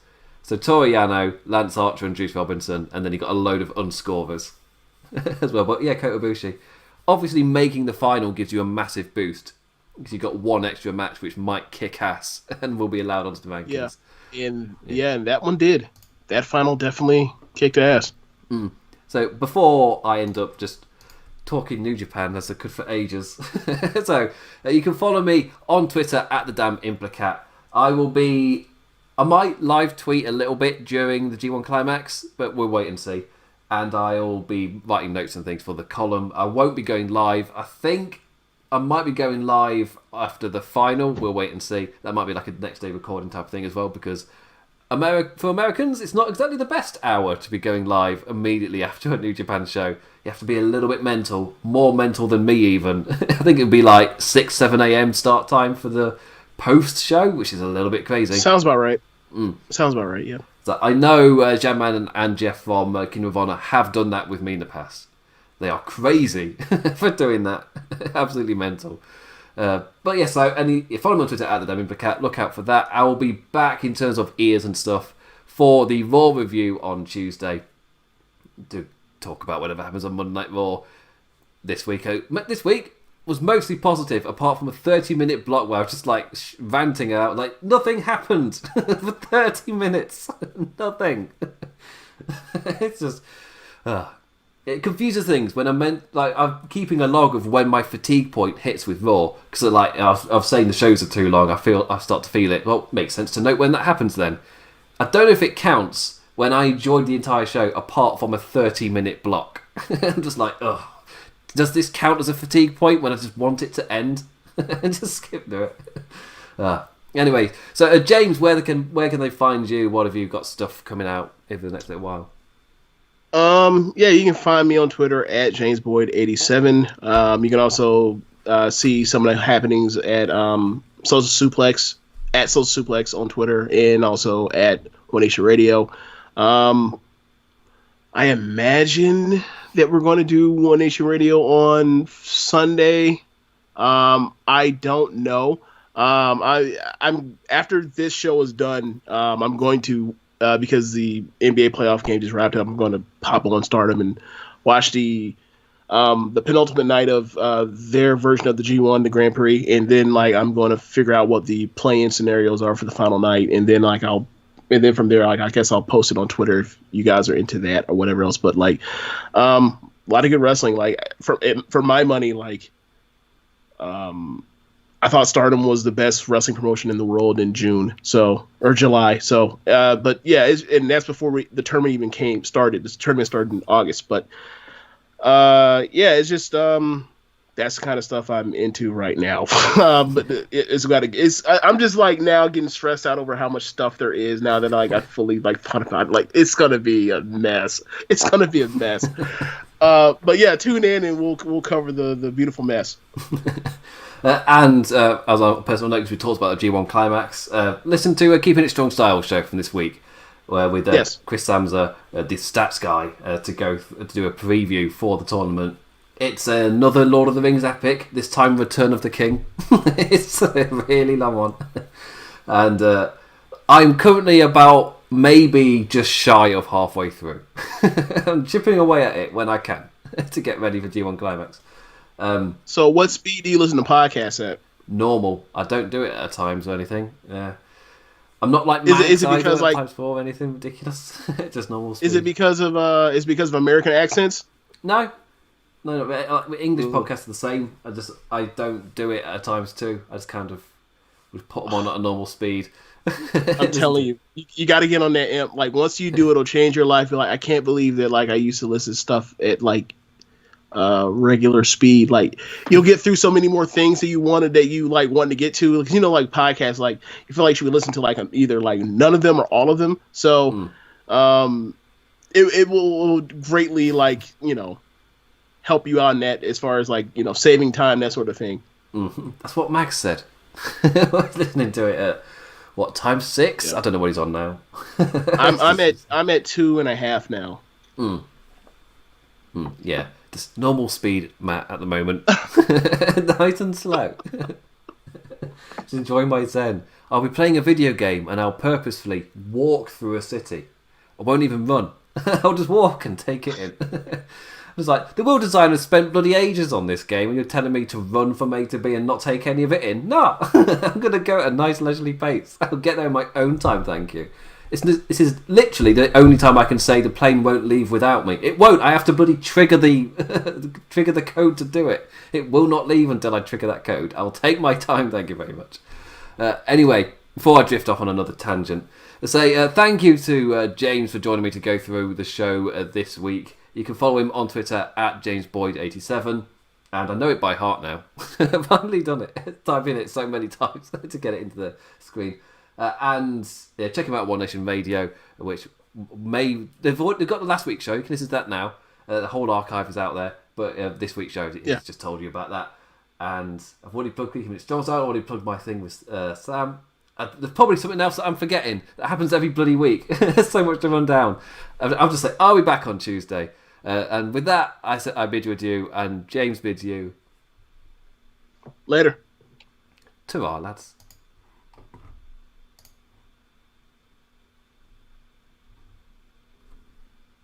[SPEAKER 1] So Toru Yano, Lance Archer, and Juice Robinson, and then he got a load of unscorers as well. But yeah, Kota Ibushi. Obviously, making the final gives you a massive boost because you've got one extra match which might kick ass and will be allowed onto the rankings.
[SPEAKER 2] Yeah, and that one did. That final definitely kicked ass.
[SPEAKER 1] So before I end up just talking New Japan as I could for ages, so you can follow me on Twitter at the damn Implicat. I might live tweet a little bit during the G1 Climax, but we'll wait and see. And I'll be writing notes and things for the column. I won't be going live. I think I might be going live after the final. We'll wait and see. That might be like a next day recording type of thing as well, because for Americans, it's not exactly the best hour to be going live immediately after a New Japan show. You have to be a little bit mental, more mental than me even. I think it would be like 6, 7 a.m. start time for the post show, which is a little bit crazy.
[SPEAKER 2] Sounds about right. Sounds about right, yeah.
[SPEAKER 1] So I know Jamman and Jeff from Kingdom of Honor have done that with me in the past. They are crazy for doing that. Absolutely mental. But yeah, so follow me on Twitter at the Damn Implicat. Look out for that. I will be back in terms of ears and stuff for the Raw review on Tuesday to talk about whatever happens on Monday Night Raw this week. This week was mostly positive, apart from a 30-minute block where I was just like ranting out, like nothing happened for 30 minutes. Nothing. It's just it confuses things when I'm keeping a log of when my fatigue point hits with Raw, because I've saying the shows are too long. I start to feel it. Well, it makes sense to note when that happens. Then I don't know if it counts when I enjoyed the entire show apart from a 30-minute block. I'm just like, ugh. Does this count as a fatigue point when I just want it to end and just skip through it? Anyway, so James, where can they find you? What have you got stuff coming out over the next little while?
[SPEAKER 2] Yeah, you can find me on Twitter at JamesBoyd87. You can also see some of the happenings at Social Suplex at Social Suplex on Twitter and also at Nxt Radio. I imagine that we're going to do Nxt Radio on Sunday. I don't know. I'm after this show is done. I'm going to because the NBA playoff game just wrapped up. I'm going to pop on Stardom and watch the penultimate night of their version of the G1, the Grand Prix, and then like I'm going to figure out what the play-in scenarios are for the final night, and then from there, like I guess I'll post it on Twitter if you guys are into that or whatever else. But like, a lot of good wrestling. Like for my money, like, I thought Stardom was the best wrestling promotion in the world in June, or July. So, but yeah, and that's before the tournament even started. This tournament started in August, but yeah, it's just that's the kind of stuff I'm into right now. But I'm just like now getting stressed out over how much stuff there is now that like I fully like thought about it. Like it's gonna be a mess. It's gonna be a mess. But yeah, tune in and we'll cover the beautiful mess.
[SPEAKER 1] And as a personal note, because we talked about the G1 Climax, listen to Keeping It Strong Style show from this week, where with Chris Samsa, the stats guy, to do a preview for the tournament. It's another Lord of the Rings epic, this time Return of the King. It's a really long one. And I'm currently about maybe just shy of halfway through. I'm chipping away at it when I can to get ready for G1 Climax.
[SPEAKER 2] So what speed do you listen to podcasts at?
[SPEAKER 1] Normal. I don't do it at times or anything. Yeah. I'm not like
[SPEAKER 2] is it because like
[SPEAKER 1] times 4 or anything ridiculous? Just normal speed.
[SPEAKER 2] Is it because of American accents?
[SPEAKER 1] No, like English podcasts are the same. I don't do it at times too. I just kind of would put them on at a normal speed.
[SPEAKER 2] I'm telling you got to get on that amp. Like once you do, it'll change your life. You're like, I can't believe that. Like I used to listen to stuff at like regular speed. Like you'll get through so many more things that you wanted to get to. Because like podcasts, like you feel like you would listen to like either like none of them or all of them. So it will greatly like help you out in that as far as like saving time, that sort of thing.
[SPEAKER 1] Mm-hmm. That's what Max said. I was listening to it at what time 6? Yeah. I don't know what he's on now. I'm
[SPEAKER 2] at 2.5 now.
[SPEAKER 1] Yeah, just normal speed, Matt, at the moment. Nice and slow. Just enjoying my zen. I'll be playing a video game and I'll purposefully walk through a city. I won't even run. I'll just walk and take it in. It was like, the world designers spent bloody ages on this game and you're telling me to run from A to B and not take any of it in? No! I'm going to go at a nice leisurely pace. I'll get there in my own time, thank you. This is literally the only time I can say the plane won't leave without me. It won't. I have to bloody trigger the code to do it. It will not leave until I trigger that code. I'll take my time, thank you very much. Anyway, before I drift off on another tangent, I say thank you to James for joining me to go through the show this week. You can follow him on Twitter at JamesBoyd87. And I know it by heart now. I've finally done it. Typing it so many times to get it into the screen. And yeah, check him out at One Nation Radio, which they've got the last week's show. You can listen to that now. The whole archive is out there. But this week's show, it's just told you about that. And I've already plugged Keeping It Strong Style. I've already plugged my thing with Sam. There's probably something else that I'm forgetting. That happens every bloody week. There's so much to run down. I'll just say, I'll be back on Tuesday. And with that, I bid you adieu, and James bids you
[SPEAKER 2] later.
[SPEAKER 1] Ta-ra, lads.